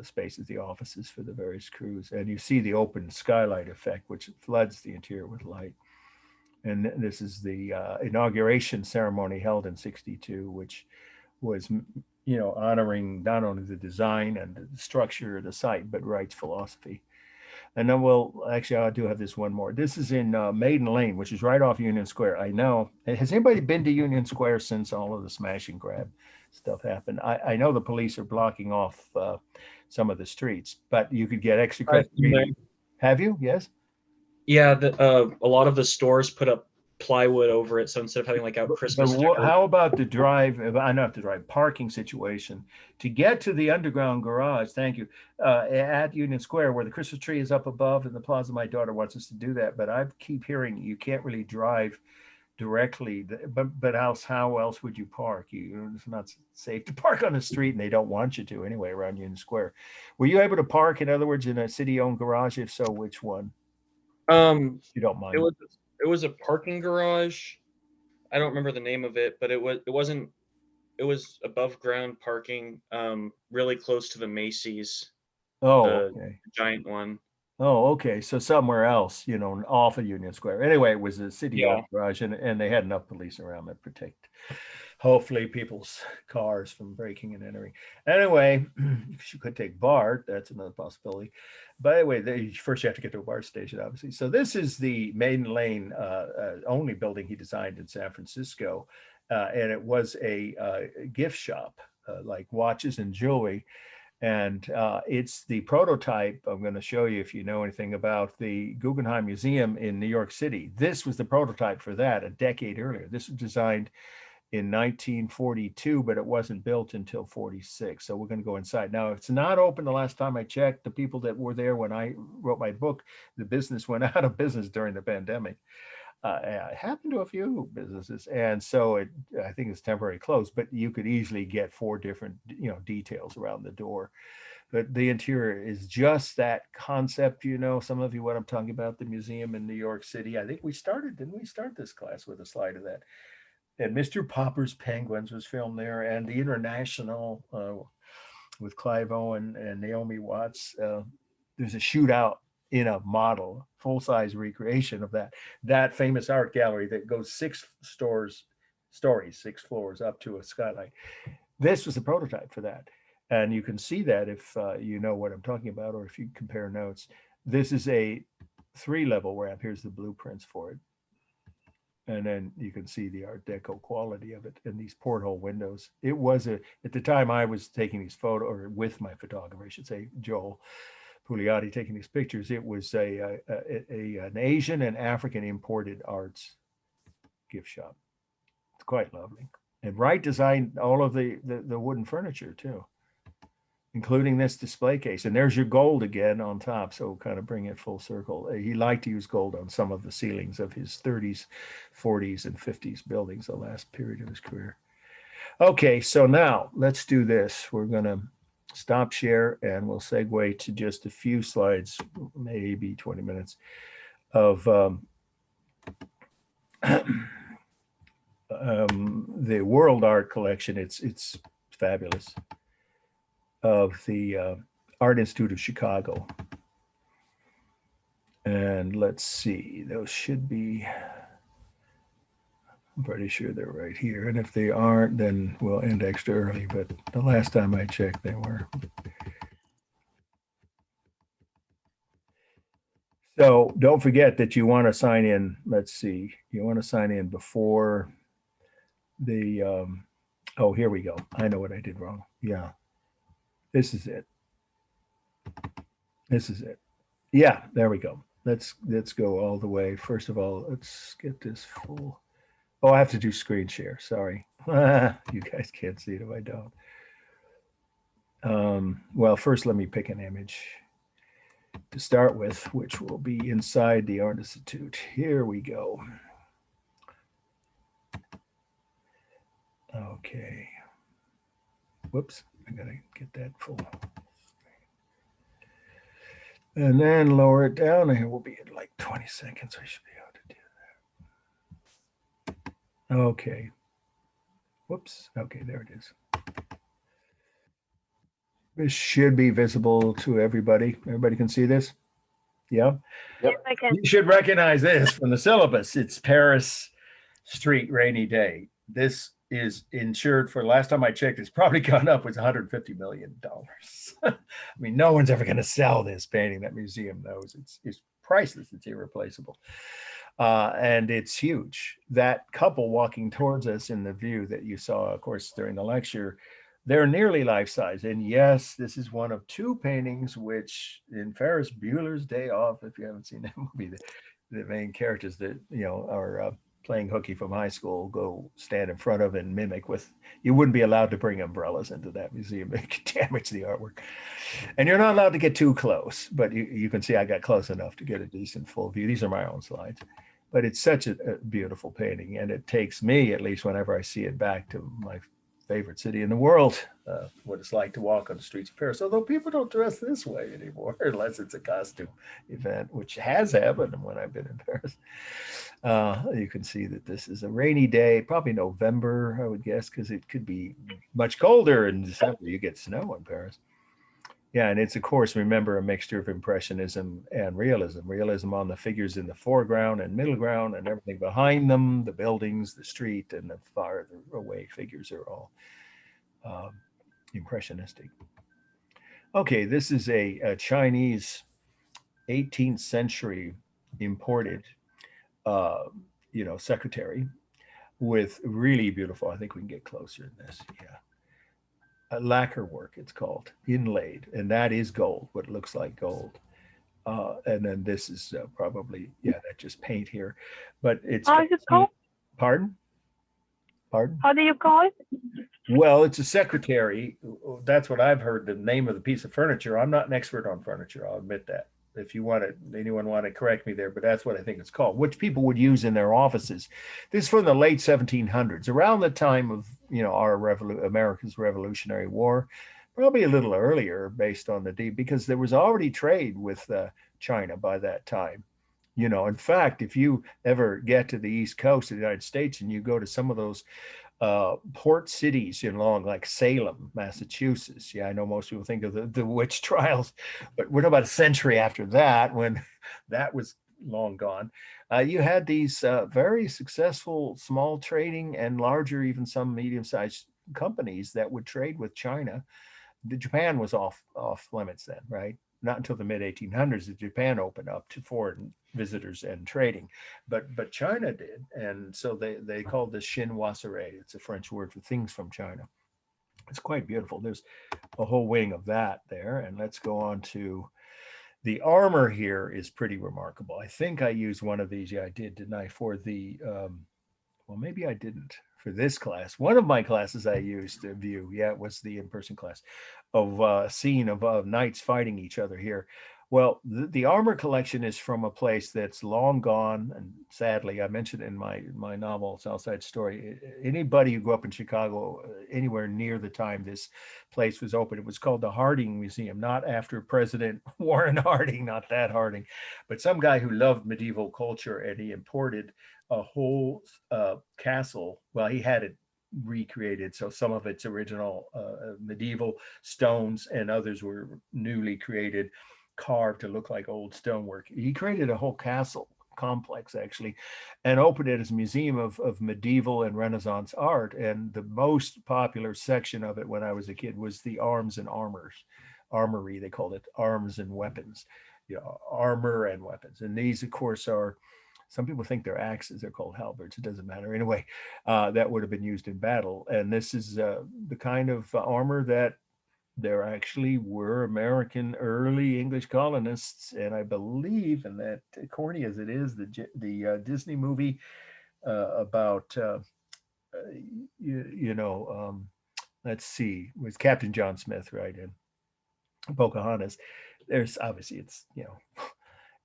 spaces, the offices for the various crews. And you see the open skylight effect, which floods the interior with light. And this is the inauguration ceremony held in 1962, which was, honoring not only the design and the structure of the site, but Wright's philosophy. And then I do have this one more. This is in Maiden Lane, which is right off Union Square. I know. Has anybody been to Union Square since all of the smash and grab stuff happened? I know the police are blocking off some of the streets, but you could get extra credit. Have you? Yes. Yeah, a lot of the stores put up plywood over it, so instead of having like out Christmas how about the parking situation to get to the underground garage? Thank you. At Union Square, where the Christmas tree is up above in the plaza. My daughter wants us to do that, but I keep hearing you can't really drive directly. But how else would you park? It's not safe to park on the street, and they don't want you to anyway around Union Square. Were you able to park, in other words, in a city-owned garage? If so, which one? If you don't mind. It was a parking garage. I don't remember the name of it, but it was above ground parking, really close to the Macy's. Okay. The giant one. Oh, okay. So somewhere else, off of Union Square. Anyway, it was a city-owned garage, and they had enough police around that protect, hopefully, people's cars from breaking and entering. Anyway, you could take BART. That's another possibility. By the way, first you have to get to a BART station, obviously. So this is the Maiden Lane only building he designed in San Francisco. And it was a gift shop, like watches and jewelry. And it's the prototype. I'm going to show you if you know anything about the Guggenheim Museum in New York City. This was the prototype for that a decade earlier. This was designed in 1942, but it wasn't built until 46. So we're going to go inside. Now, it's not open. The last time I checked, the people that were there when I wrote my book, the business went out of business during the pandemic. It happened to a few businesses. And so I think it's temporarily closed, but you could easily get 4 different, details around the door. But the interior is just that concept, some of you, what I'm talking about, the museum in New York City. I think didn't we start this class with a slide of that? And Mr. Popper's Penguins was filmed there, and the International with Clive Owen and Naomi Watts. There's a shootout in a model, full-size recreation of that famous art gallery that goes 6 floors up to a skylight. This was a prototype for that. And you can see that if you know what I'm talking about, or if you compare notes. This is a 3-level ramp. Here's the blueprints for it. And then you can see the Art Deco quality of it and these porthole windows. It was at the time I was taking these photos, or with my photographer, I should say, Joel Pugliati, taking these pictures. It was an Asian and African imported arts gift shop. It's quite lovely. And Wright designed all of the wooden furniture too, including this display case. And there's your gold again on top. So kind of bring it full circle. He liked to use gold on some of the ceilings of his 30s, 40s, and 50s buildings, the last period of his career. Okay, so now let's do this. We're going to stop share and we'll segue to just a few slides, maybe 20 minutes of the World Art Collection. It's fabulous, of the Art Institute of Chicago. And let's see, those should be, I'm pretty sure they're right here. And if they aren't, then we'll end extra early. But the last time I checked, they were. So don't forget that you want to sign in. Let's see, you want to sign in before the, oh, here we go. I know what I did wrong. Yeah, this is it. This is it. Yeah, there we go. Let's go all the way. First of all, let's get this full. Oh, I have to do screen share. Sorry. You guys can't see it if I don't. Well, first let me pick an image to start with, which will be inside the Art Institute. Here we go. Okay. Whoops, I gotta get that full. And then lower it down, and it will be in like 20 seconds. I should be able to do that. Okay. Whoops. Okay, there it is. This should be visible to everybody. Everybody can see this? Yeah? Yep. I can. You should recognize this from the syllabus. It's Paris Street Rainy Day. This is insured for, last time I checked, it's probably gone up with $150 million. I mean, no one's ever going to sell this painting. That museum knows it's priceless. It's irreplaceable. And it's huge. That couple walking towards us in the view that you saw, of course, during the lecture, they're nearly life-size. And yes, this is one of two paintings which, in Ferris Bueller's Day Off, if you haven't seen that movie, the main characters that, you know, are playing hooky from high school go stand in front of and mimic with. You wouldn't be allowed to bring umbrellas into that museum. It could damage the artwork. And you're not allowed to get too close, but you can see I got close enough to get a decent full view. These are my own slides. But it's such a beautiful painting, and it takes me, at least whenever I see it, back to my favorite city in the world, what it's like to walk on the streets of Paris. Although people don't dress this way anymore, unless it's a costume event, which has happened when I've been in Paris. You can see that this is a rainy day, probably November, I would guess, because it could be much colder in December. You get snow in Paris. Yeah, and it's, of course, remember, a mixture of Impressionism and Realism. Realism on the figures in the foreground and middle ground, and everything behind them, the buildings, the street, and the farther away figures are all Impressionistic. Okay, this is a Chinese 18th century imported, secretary with really beautiful, I think we can get closer in this, yeah. Lacquer work, it's called, inlaid, and that is gold, what looks like gold. And then this is probably, that just paint here, but it's. How is it called? Pardon? How do you call it? Well, it's a secretary. That's what I've heard, the name of the piece of furniture. I'm not an expert on furniture, I'll admit that. If you want to, anyone want to correct me there, but that's what I think it's called, which people would use in their offices. This is from the late 1700s, around the time of, America's Revolutionary War, probably a little earlier based on because there was already trade with China by that time. In fact, if you ever get to the East Coast of the United States and you go to some of those port cities like Salem, Massachusetts. Yeah, I know most people think of the witch trials, but we're about a century after that, when that was long gone. You had these very successful small trading and larger, even some medium-sized companies that would trade with China. Japan was off limits then, right? not until the mid 1800s did Japan open up to foreign visitors and trading, but China did, and so they called this chinoiserie. It's a French word for things from China. It's quite beautiful. There's a whole wing of that there, and let's go on to the armor. Here is pretty remarkable. I think I used one of these. Yeah, I did, didn't I? For the well, maybe I didn't for this class. One of my classes I used to view, yeah, it was the in-person class, of a scene of knights fighting each other here. Well, the armor collection is from a place that's long gone, and sadly, I mentioned in my novel South Side Story. Anybody who grew up in Chicago, anywhere near the time this place was open, it was called the Harding Museum, not after President Warren Harding, not that Harding, but some guy who loved medieval culture, and he imported a whole castle. Well, he had it recreated, so some of its original medieval stones and others were newly created, carved to look like old stonework. He created a whole castle complex actually, and opened it as a museum of medieval and Renaissance art. And the most popular section of it when I was a kid was the arms and armory. They called it arms and weapons, armor and weapons. And these, of course, are, some people think they're axes. They're called halberds. It doesn't matter. Anyway, that would have been used in battle. And this is the kind of armor that there actually were American early English colonists, and I believe, and that corny as it is, the Disney movie about let's see, with Captain John Smith, right, and Pocahontas. There's obviously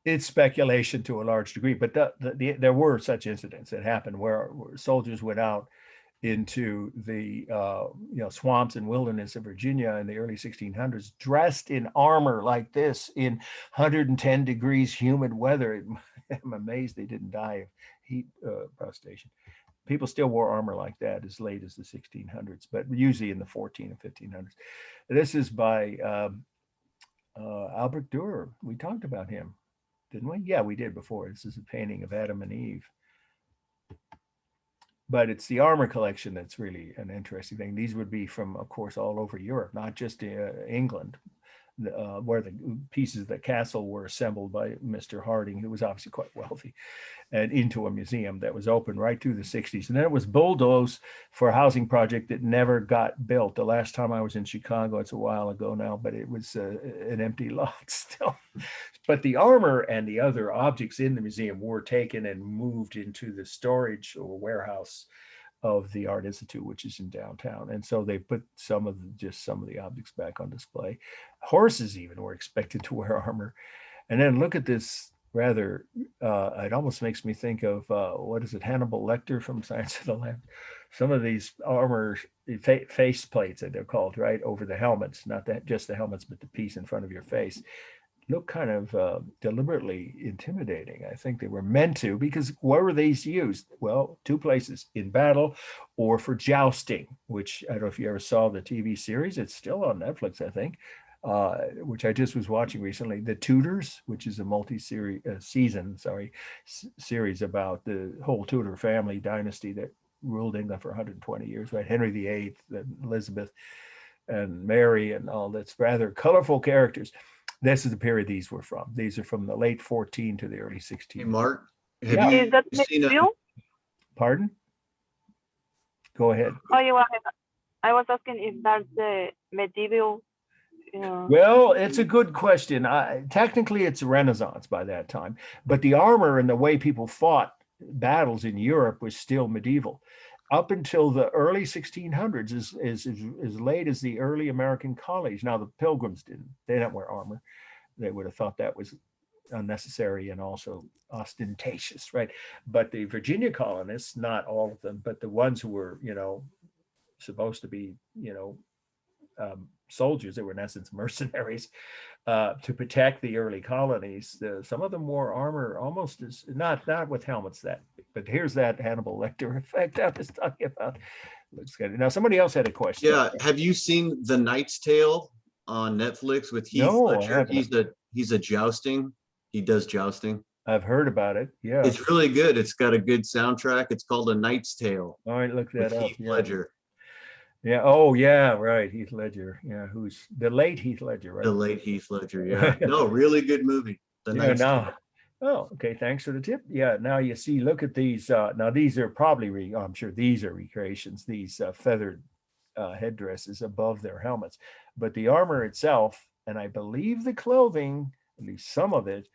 it's speculation to a large degree, but there were such incidents that happened where soldiers went out into the swamps and wilderness of Virginia in the early 1600s, dressed in armor like this in 110 degrees humid weather. I'm amazed they didn't die of heat prostration. People still wore armor like that as late as the 1600s, but usually in the 14 and 1500s. This is by Albrecht Dürer. We talked about him, didn't we? Yeah, we did before. This is a painting of Adam and Eve. But it's the armor collection that's really an interesting thing. These would be from, of course, all over Europe, not just England, where the pieces of the castle were assembled by Mr. Harding, who was obviously quite wealthy, and into a museum that was open right through the 60s. And then it was bulldozed for a housing project that never got built. The last time I was in Chicago, it's a while ago now, but it was an empty lot still. But the armor and the other objects in the museum were taken and moved into the storage or warehouse of the Art Institute, which is in downtown. And so they put some of the objects back on display. Horses even were expected to wear armor. And then look at this rather, it almost makes me think of, what is it, Hannibal Lecter from Science of the Lambs. Some of these armor face plates that they're called, right, over the helmets, not that just the helmets, but the piece in front of your face, look kind of deliberately intimidating. I think they were meant to, because where were these used? Well, two places: in battle or for jousting, which I don't know if you ever saw the TV series. It's still on Netflix, I think, which I just was watching recently. The Tudors, which is a multi-series series about the whole Tudor family dynasty that ruled England for 120 years, right? Henry VIII, Elizabeth, and Mary, and all that's rather colorful characters. This is the period these were from. These are from the late 14 to the early 16. Hey, Mark, have you seen a... Pardon? Go ahead. Oh, I was asking if that's the medieval. Well, it's a good question. Technically, it's Renaissance by that time, but the armor and the way people fought battles in Europe was still medieval. Up until the early 1600s, as late as the early American colonies. Now, the Pilgrims they didn't wear armor. They would have thought that was unnecessary and also ostentatious, right? But the Virginia colonists, not all of them, but the ones who were, supposed to be, soldiers, they were in essence mercenaries, to protect the early colonies. Some of them wore armor almost as, not with helmets but here's that Hannibal Lecter effect I was talking about. Looks good. Now somebody else had a question. Yeah, have you seen The Knight's Tale on Netflix with Heath Ledger? He's a jousting. He does jousting. I've heard about it. Yeah, it's really good. It's got a good soundtrack. It's called A Knight's Tale. All right, look that up. Heath Ledger. Yeah. Oh, yeah. Right. Heath Ledger. Yeah. Who's the late Heath Ledger, right? The late Heath Ledger. Yeah. No, really good movie. The Yeah. Knight's Now. Tale. Oh, okay. Thanks for the tip. Yeah. Now you see, look at these. Now these are probably, I'm sure these are recreations, these feathered headdresses above their helmets. But the armor itself, and I believe the clothing, at least some of it,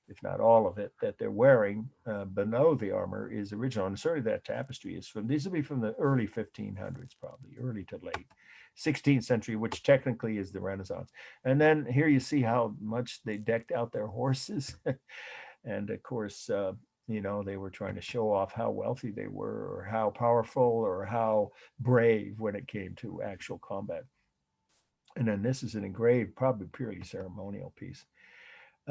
if not all of it, that they're wearing below the armor is original. And certainly that tapestry is from, these will be from the early 1500s, probably early to late 16th century, which technically is the Renaissance. And then here you see how much they decked out their horses. And of course, they were trying to show off how wealthy they were or how powerful or how brave when it came to actual combat. And then this is an engraved, probably purely ceremonial piece.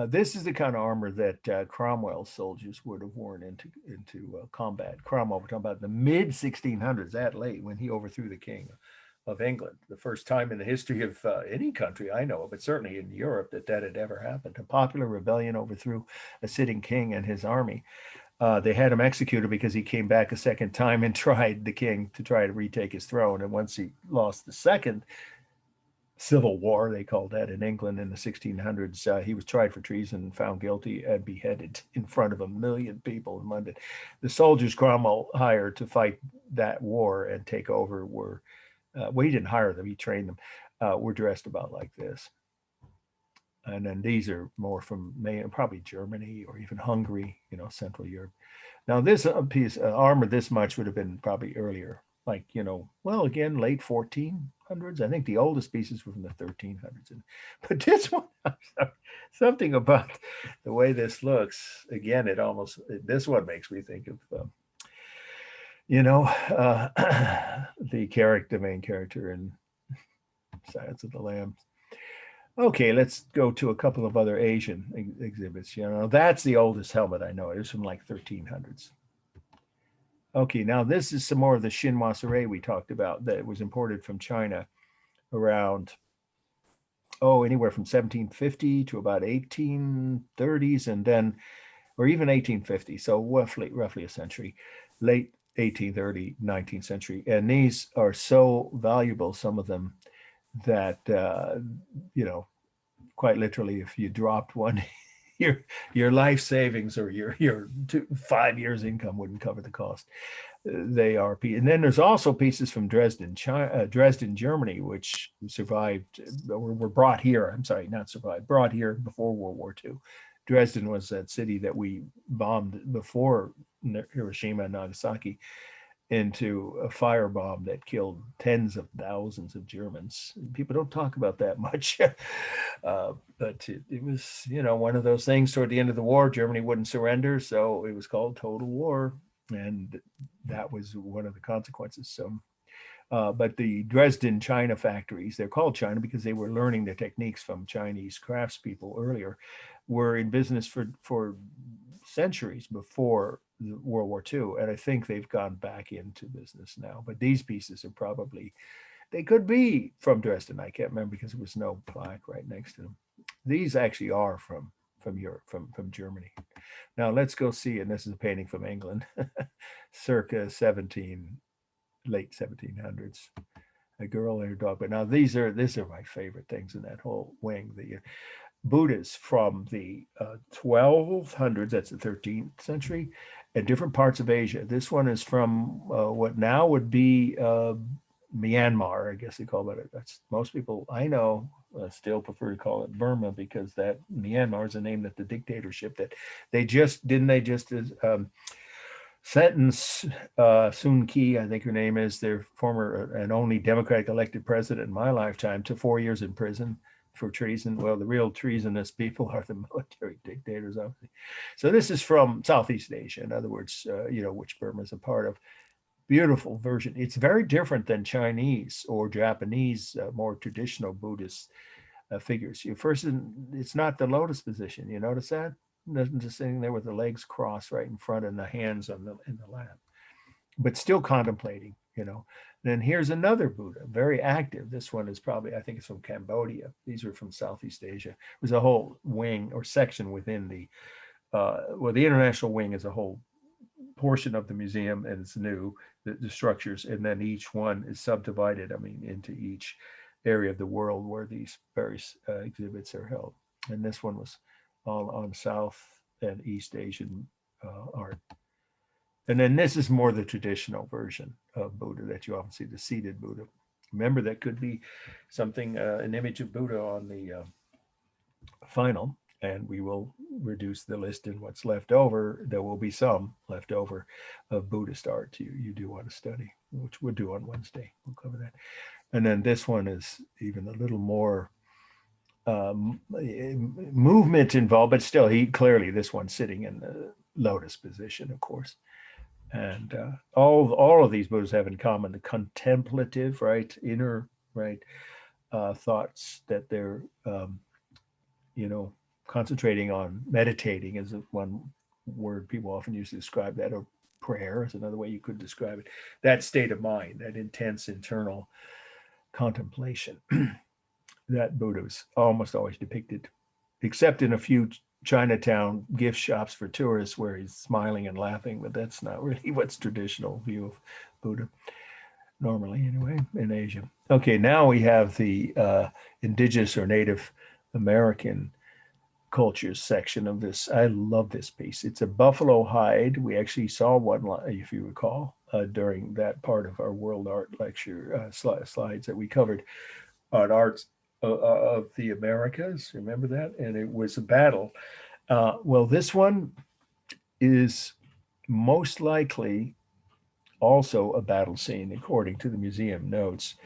This is the kind of armor that Cromwell's soldiers would have worn into combat. Cromwell, we're talking about the mid 1600s, that late, when he overthrew the king of England. The first time in the history of any country I know of, but certainly in Europe, that had ever happened. A popular rebellion overthrew a sitting king and his army. They had him executed because he came back a second time and tried the king to try to retake his throne. And once he lost the second civil war, they called that in England in the 1600s, he was tried for treason, found guilty, and beheaded in front of 1 million people in London. The soldiers Cromwell hired to fight that war and take over were, he didn't hire them, he trained them, were dressed about like this. And then these are more from probably Germany or even Hungary, Central Europe. Now this piece of armor this much would have been probably earlier, like, again, late 1400s. I think the oldest pieces were from the 1300s. But this one, something about the way this looks, again, this one makes me think of, the main character in Silence of the Lambs. Okay, let's go to a couple of other Asian exhibits. That's the oldest helmet I know. It was from like 1300s. Okay, now this is some more of the chinois serré we talked about that was imported from China around, anywhere from 1750 to about 1830s, and then, or even 1850. So roughly a century, late 18th, early 19th century. And these are so valuable, some of them, that, quite literally, if you dropped one, your life savings or your 5 years income wouldn't cover the cost. They are, and then there's also pieces from Dresden, Germany, which survived or were brought here. I'm sorry, not survived, brought here before World War II. Dresden was that city that we bombed before Hiroshima and Nagasaki into a firebomb that killed tens of thousands of Germans. People don't talk about that much, but it was, one of those things. Toward the end of the war, Germany wouldn't surrender, so it was called total war, and that was one of the consequences. So, but the Dresden China factories, they're called China because they were learning the techniques from Chinese craftspeople earlier, were in business for centuries before World War II, and I think they've gone back into business now. But these pieces are probably, they could be from Dresden. I can't remember because there was no plaque right next to them. These actually are from Europe, from Germany. Now let's go see, and this is a painting from England, circa late 1700s. A girl and her dog. But now these are my favorite things in that whole wing. The Buddhas from the 1200s, that's the 13th century, and different parts of Asia. This one is from what now would be Myanmar, I guess they call it. That's, most people I know still prefer to call it Burma, because that Myanmar is a name that the dictatorship that they just sentence Sun Kyi, I think her name is, their former and only Democratic elected president in my lifetime, to 4 years in prison for treason. Well, the real treasonous people are the military dictators, obviously. So this is from Southeast Asia, in other words, which Burma is a part of. Beautiful version. It's very different than Chinese or Japanese, more traditional Buddhist figures. It's not the lotus position. You notice that? Just sitting there with the legs crossed right in front and the hands in the lap, but still contemplating. Then here's another Buddha, very active. This one is probably, I think it's from Cambodia. These are from Southeast Asia. There's a whole wing or section within the International Wing is a whole portion of the museum, and it's new, the structures, and then each one is subdivided, I mean, into each area of the world where these various exhibits are held. And this one was all on South and East Asian art. And then this is more the traditional version of Buddha that you often see, the seated Buddha. Remember, that could be something, an image of Buddha on the final, and we will reduce the list in what's left over. There will be some left over of Buddhist art you do want to study, which we'll do on Wednesday. We'll cover that. And then this one is even a little more movement involved, but still, this one's sitting in the lotus position, of course. And all of these Buddhas have in common the contemplative, right, inner, right, thoughts that they're, concentrating on. Meditating is one word people often use to describe that, or prayer is another way you could describe it. That state of mind, that intense internal contemplation that Buddha is almost always depicted, except in a few Chinatown gift shops for tourists where he's smiling and laughing, but that's not really what's traditional view of Buddha, normally anyway, in Asia. Okay, now we have the indigenous or Native American cultures section of this. I love this piece. It's a buffalo hide. We actually saw one, if you recall, during that part of our world art lecture slides that we covered on arts of the Americas. Remember that? And it was a battle. Well, this one is most likely also a battle scene, according to the museum notes.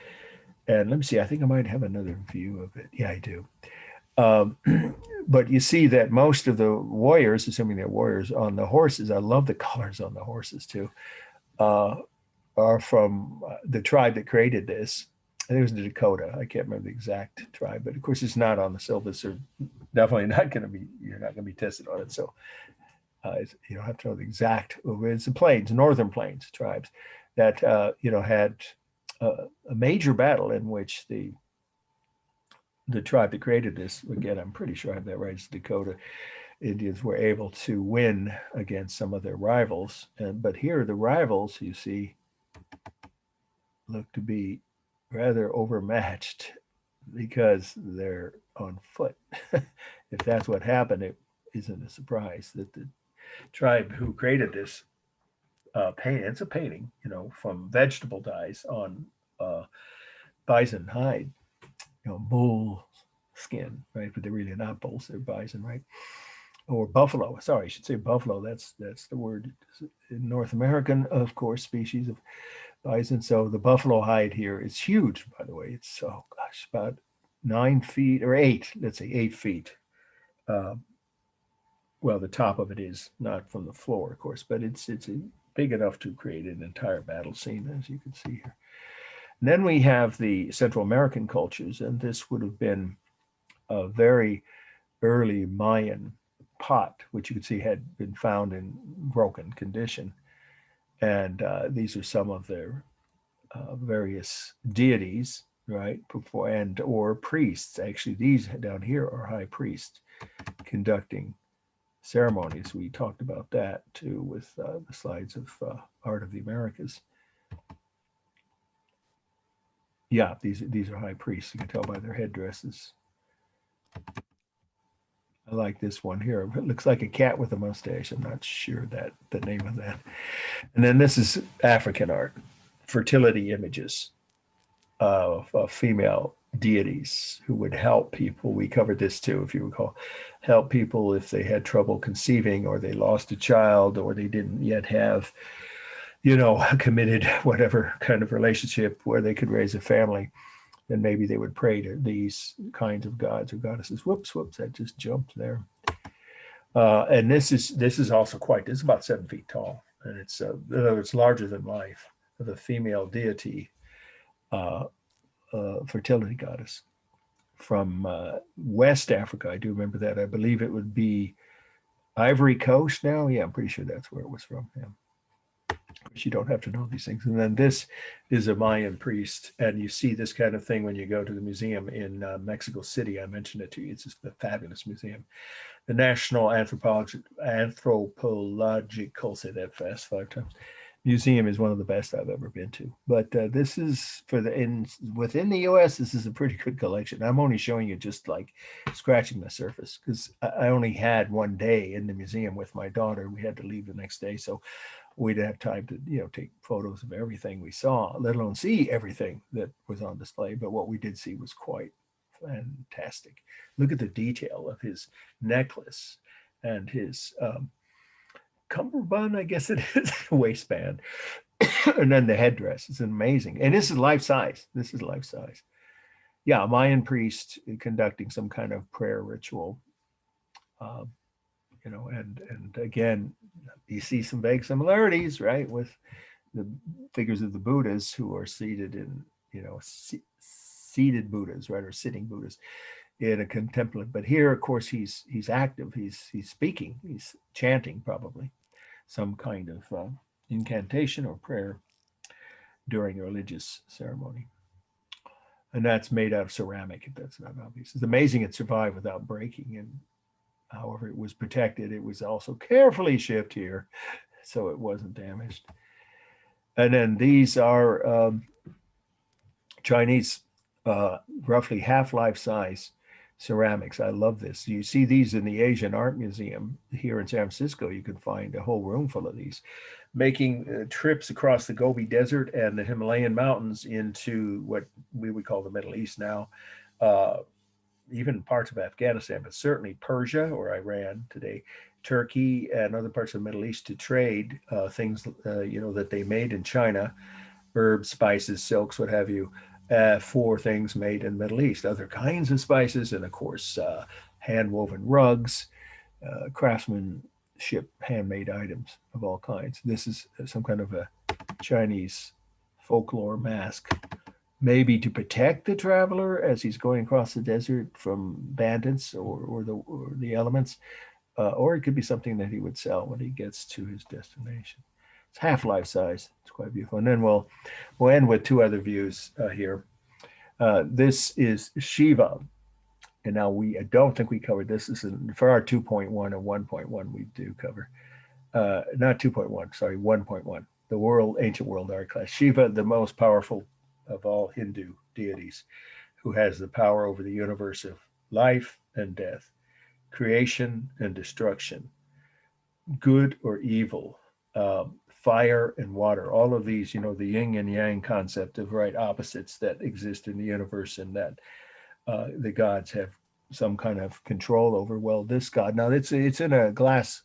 And let me see, I think I might have another view of it. Yeah, I do. But you see that most of the warriors, assuming they're warriors, on the horses, I love the colors on the horses too, are from the tribe that created this. I think it was the Dakota. I can't remember the exact tribe, but of course it's not on the syllabus, or definitely not going to be, you're not going to be tested on it. So you don't have to know the exact, it's the plains, northern plains tribes that, had a major battle in which the tribe that created this, again, I'm pretty sure I have that right, it's Dakota Indians, were able to win against some of their rivals. But here the rivals, you see, look to be rather overmatched because they're on foot. If that's what happened, it isn't a surprise that the tribe who created this it's a painting, from vegetable dyes on bison hide, bull skin, right? But they're really not bulls, they're bison, right? Or buffalo. Sorry, I should say buffalo. That's the word. In North American, of course, species of bison. So the buffalo hide here is huge, by the way. It's, oh gosh, about 9 feet or 8, let's say 8 feet. Well, the top of it is not from the floor, of course, but it's big enough to create an entire battle scene, as you can see here. And then we have the Central American cultures, and this would have been a very early Mayan pot, which you can see had been found in broken condition. And these are some of their various deities, right? Or priests. Actually, these down here are high priests conducting ceremonies. We talked about that too with the slides of Art of the Americas. Yeah, these are high priests. You can tell by their headdresses. I like this one here. It looks like a cat with a mustache. I'm not sure that the name of that. And then this is African art, fertility images of female deities who would help people. We covered this too, if you recall, help people if they had trouble conceiving, or they lost a child, or they didn't yet have, committed whatever kind of relationship where they could raise a family. Then maybe they would pray to these kinds of gods or goddesses. Whoops, that just jumped there. And this is also this is about 7 feet tall, and it's larger than life, of a female deity, fertility goddess from West Africa. I do remember that. I believe it would be Ivory Coast now. Yeah, I'm pretty sure that's where it was from. Yeah. You don't have to know these things. And then this is a Mayan priest, and you see this kind of thing when you go to the museum in Mexico City. I mentioned it to you. It's just a fabulous museum. The National Anthropological, say that fast 5 times, museum is one of the best I've ever been to. But this is for within the US, this is a pretty good collection. I'm only showing you just like scratching the surface, because I only had one day in the museum with my daughter. We had to leave the next day, so we didn't have time to take photos of everything we saw, let alone see everything that was on display. But what we did see was quite fantastic. Look at the detail of his necklace and his cummerbund, I guess it is, waistband, and then the headdress is amazing. And this is life size. Yeah, a Mayan priest conducting some kind of prayer ritual. And again, you see some vague similarities, right, with the figures of the Buddhas who are seated in, seated Buddhas, right, or sitting Buddhas in a contemplative. But here, of course, he's active. He's speaking. He's chanting, probably some kind of incantation or prayer during a religious ceremony. And that's made out of ceramic, if that's not obvious. It's amazing it survived without breaking. And however it was protected, it was also carefully shipped here, so it wasn't damaged. And then these are Chinese, roughly half life size ceramics. I love this. You see these in the Asian Art Museum here in San Francisco. You can find a whole room full of these, making trips across the Gobi Desert and the Himalayan mountains into what we would call the Middle East now, even parts of Afghanistan, but certainly Persia or Iran today, Turkey and other parts of the Middle East to trade things, that they made in China, herbs, spices, silks, what have you, for things made in the Middle East, other kinds of spices, and of course, hand-woven rugs, craftsmanship, handmade items of all kinds. This is some kind of a Chinese folklore mask, maybe to protect the traveler as he's going across the desert from bandits or the elements, or it could be something that he would sell when he gets to his destination. It's half life size. It's quite beautiful. And then we'll end with 2 other views here. This is Shiva. And now I don't think we covered this. This is for our 2.1 and 1.1 we do cover. Not 2.1, sorry, 1.1. The ancient world art class. Shiva, the most powerful of all Hindu deities, who has the power over the universe of life and death, creation and destruction, good or evil, fire and water, all of these, the yin and yang concept of right opposites that exist in the universe and that the gods have some kind of control over. Well, this god, now it's in a glass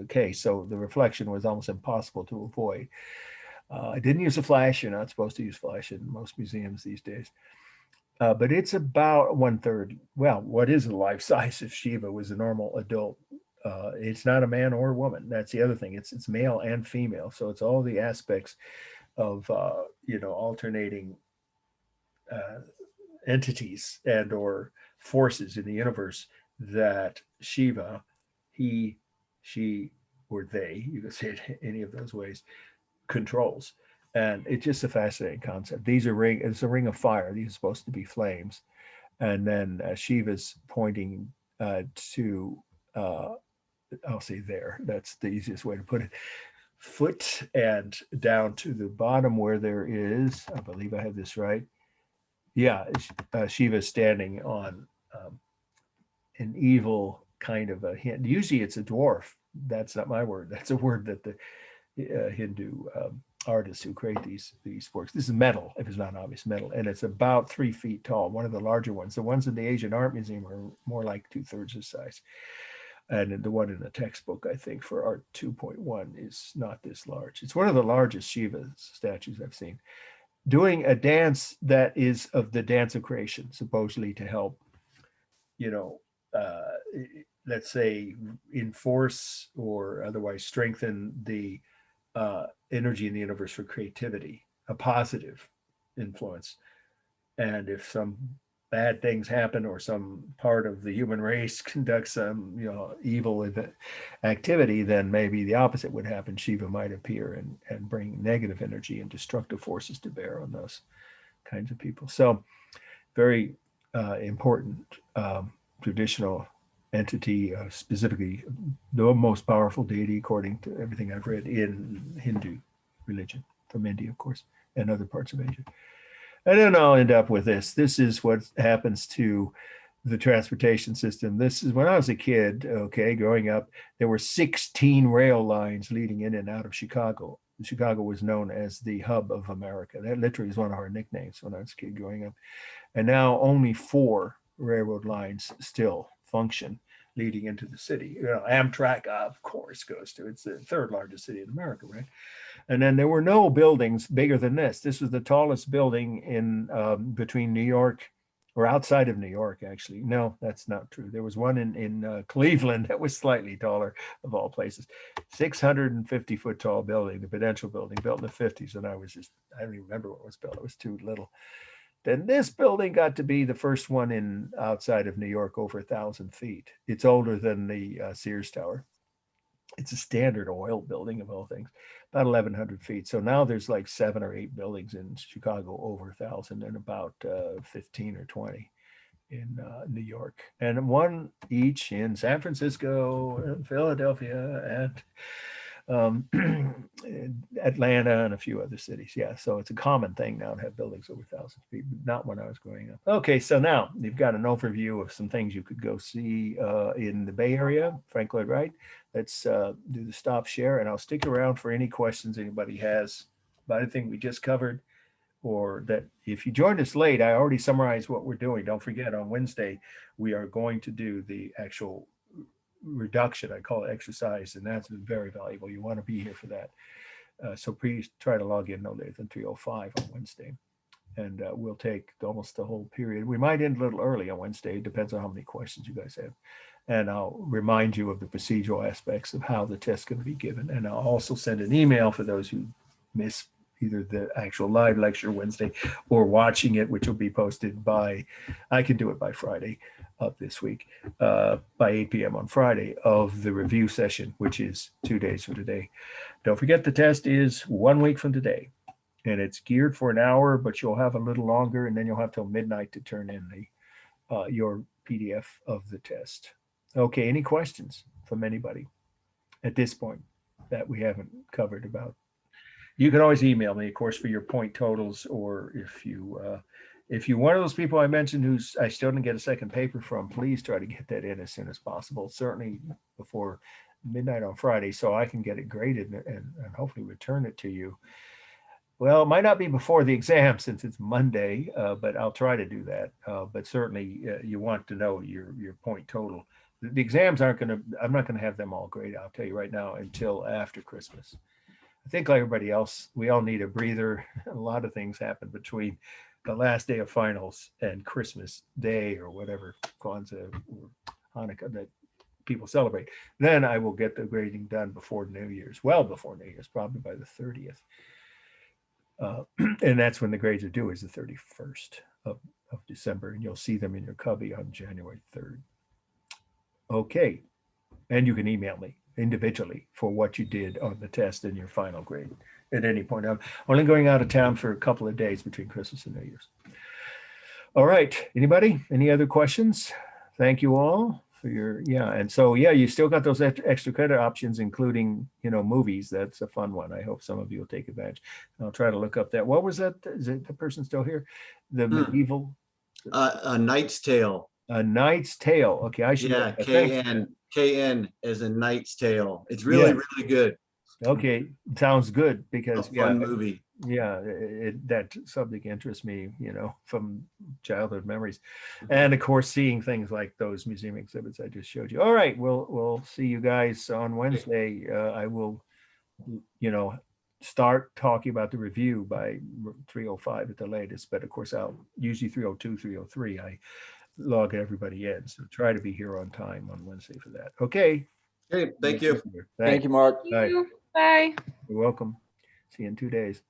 case, so the reflection was almost impossible to avoid. I didn't use a flash. You're not supposed to use flash in most museums these days. But it's about 1/3. Well, what is a life size if Shiva was a normal adult? It's not a man or a woman. That's the other thing. It's male and female. So it's all the aspects of, alternating entities and or forces in the universe that Shiva, he, she, or they, you could say it any of those ways, controls. And it's just a fascinating concept. It's a ring of fire. These are supposed to be flames. And then Shiva's pointing to, I'll say there, that's the easiest way to put it, foot and down to the bottom where there is, I believe I have this right. Yeah, Shiva's standing on an evil kind of a hint. Usually it's a dwarf. That's not my word. That's a word that the Hindu artists who create these works. This is metal, if it's not obvious, metal, and it's about 3 feet tall. One of the larger ones. The ones in the Asian Art Museum are more like 2/3 the size, and the one in the textbook, I think, for Art 2.1 is not this large. It's one of the largest Shiva statues I've seen, doing a dance that is of the dance of creation, supposedly to help, let's say, enforce or otherwise strengthen the energy in the universe for creativity, a positive influence. And if some bad things happen or some part of the human race conducts some, evil activity, then maybe the opposite would happen. Shiva might appear and bring negative energy and destructive forces to bear on those kinds of people. So very important traditional entity, specifically the most powerful deity, according to everything I've read, in Hindu religion, from India, of course, and other parts of Asia. And then I'll end up with this. This is what happens to the transportation system. This is when I was a kid, growing up, there were 16 rail lines leading in and out of Chicago. Chicago was known as the hub of America. That literally is one of our nicknames when I was a kid growing up. And now only 4 railroad lines still function leading into the city. Amtrak, of course, goes to, it's the 3rd largest city in America, right? And then there were no buildings bigger than this. This was the tallest building in between New York, or outside of New York, actually. No, that's not true. There was one in Cleveland that was slightly taller, of all places. 650-foot tall building, the Prudential Building, built in the 50s. And I don't even remember what was built. It was too little. Then this building got to be the first one in outside of New York over 1,000 feet. It's older than the Sears Tower. It's a Standard Oil building, of all things, about 1,100 feet. So now there's like 7 or 8 buildings in Chicago over 1,000, and about 15 or 20 in New York, and 1 each in San Francisco and Philadelphia and Atlanta and a few other cities. Yeah, so it's a common thing now to have buildings over 1,000 feet, but not when I was growing up. Okay, so now you've got an overview of some things you could go see in the Bay Area, Frank Lloyd Wright. Let's do the stop share, and I'll stick around for any questions anybody has about anything we just covered, or that if you joined us late, I already summarized what we're doing. Don't forget, on Wednesday, we are going to do the actual reduction. I call it exercise, and that's very valuable. You want to be here for that. So please try to log in no later than 3:05 on Wednesday. And we'll take almost the whole period. We might end a little early on Wednesday. It depends on how many questions you guys have. And I'll remind you of the procedural aspects of how the test can be given. And I'll also send an email for those who miss either the actual live lecture Wednesday or watching it, which will be posted I can do it by Friday of this week, by 8 p.m. on Friday, of the review session, which is 2 days from today. Don't forget, the test is 1 week from today, and it's geared for an hour, but you'll have a little longer, and then you'll have till midnight to turn in your PDF of the test. Okay, any questions from anybody at this point that we haven't covered about? You can always email me, of course, for your point totals, or if you're one of those people I mentioned I still didn't get a second paper from, please try to get that in as soon as possible, certainly before midnight on Friday, so I can get it graded and hopefully return it to you. Well, it might not be before the exam since it's Monday, but I'll try to do that. But certainly you want to know your point total. The exams I'm not going to have them all graded, I'll tell you right now, until after Christmas. I think like everybody else, we all need a breather. A lot of things happen between the last day of finals and Christmas Day, or whatever, Kwanzaa or Hanukkah that people celebrate. Then I will get the grading done before New Year's, well before New Year's, probably by the 30th. And that's when the grades are due, is the 31st of December, and you'll see them in your cubby on January 3rd. Okay, and you can email me individually for what you did on the test and your final grade at any point. I'm only going out of town for a couple of days between Christmas and New Year's. All right, anybody? Any other questions? Thank you all for your, and so, you still got those extra credit options, including, movies. That's a fun one. I hope some of you will take advantage. I'll try to look up that. What was that? Is it the person still here? The medieval? A Knight's Tale. A Knight's Tale. Okay, I should. Yeah, KN as a Knight's Tale. It's really good. Okay, sounds good, because fun movie. Yeah, that subject interests me, from childhood memories, and of course seeing things like those museum exhibits I just showed you. All right, we'll see you guys on Wednesday. I will, start talking about the review by 3:05 at the latest, but of course I'll usually 3:02, 3:03. I log everybody in, so try to be here on time on Wednesday for that. Okay. Thank you. Thank you, Mark. Thank you. Bye. You're welcome. See you in 2 days.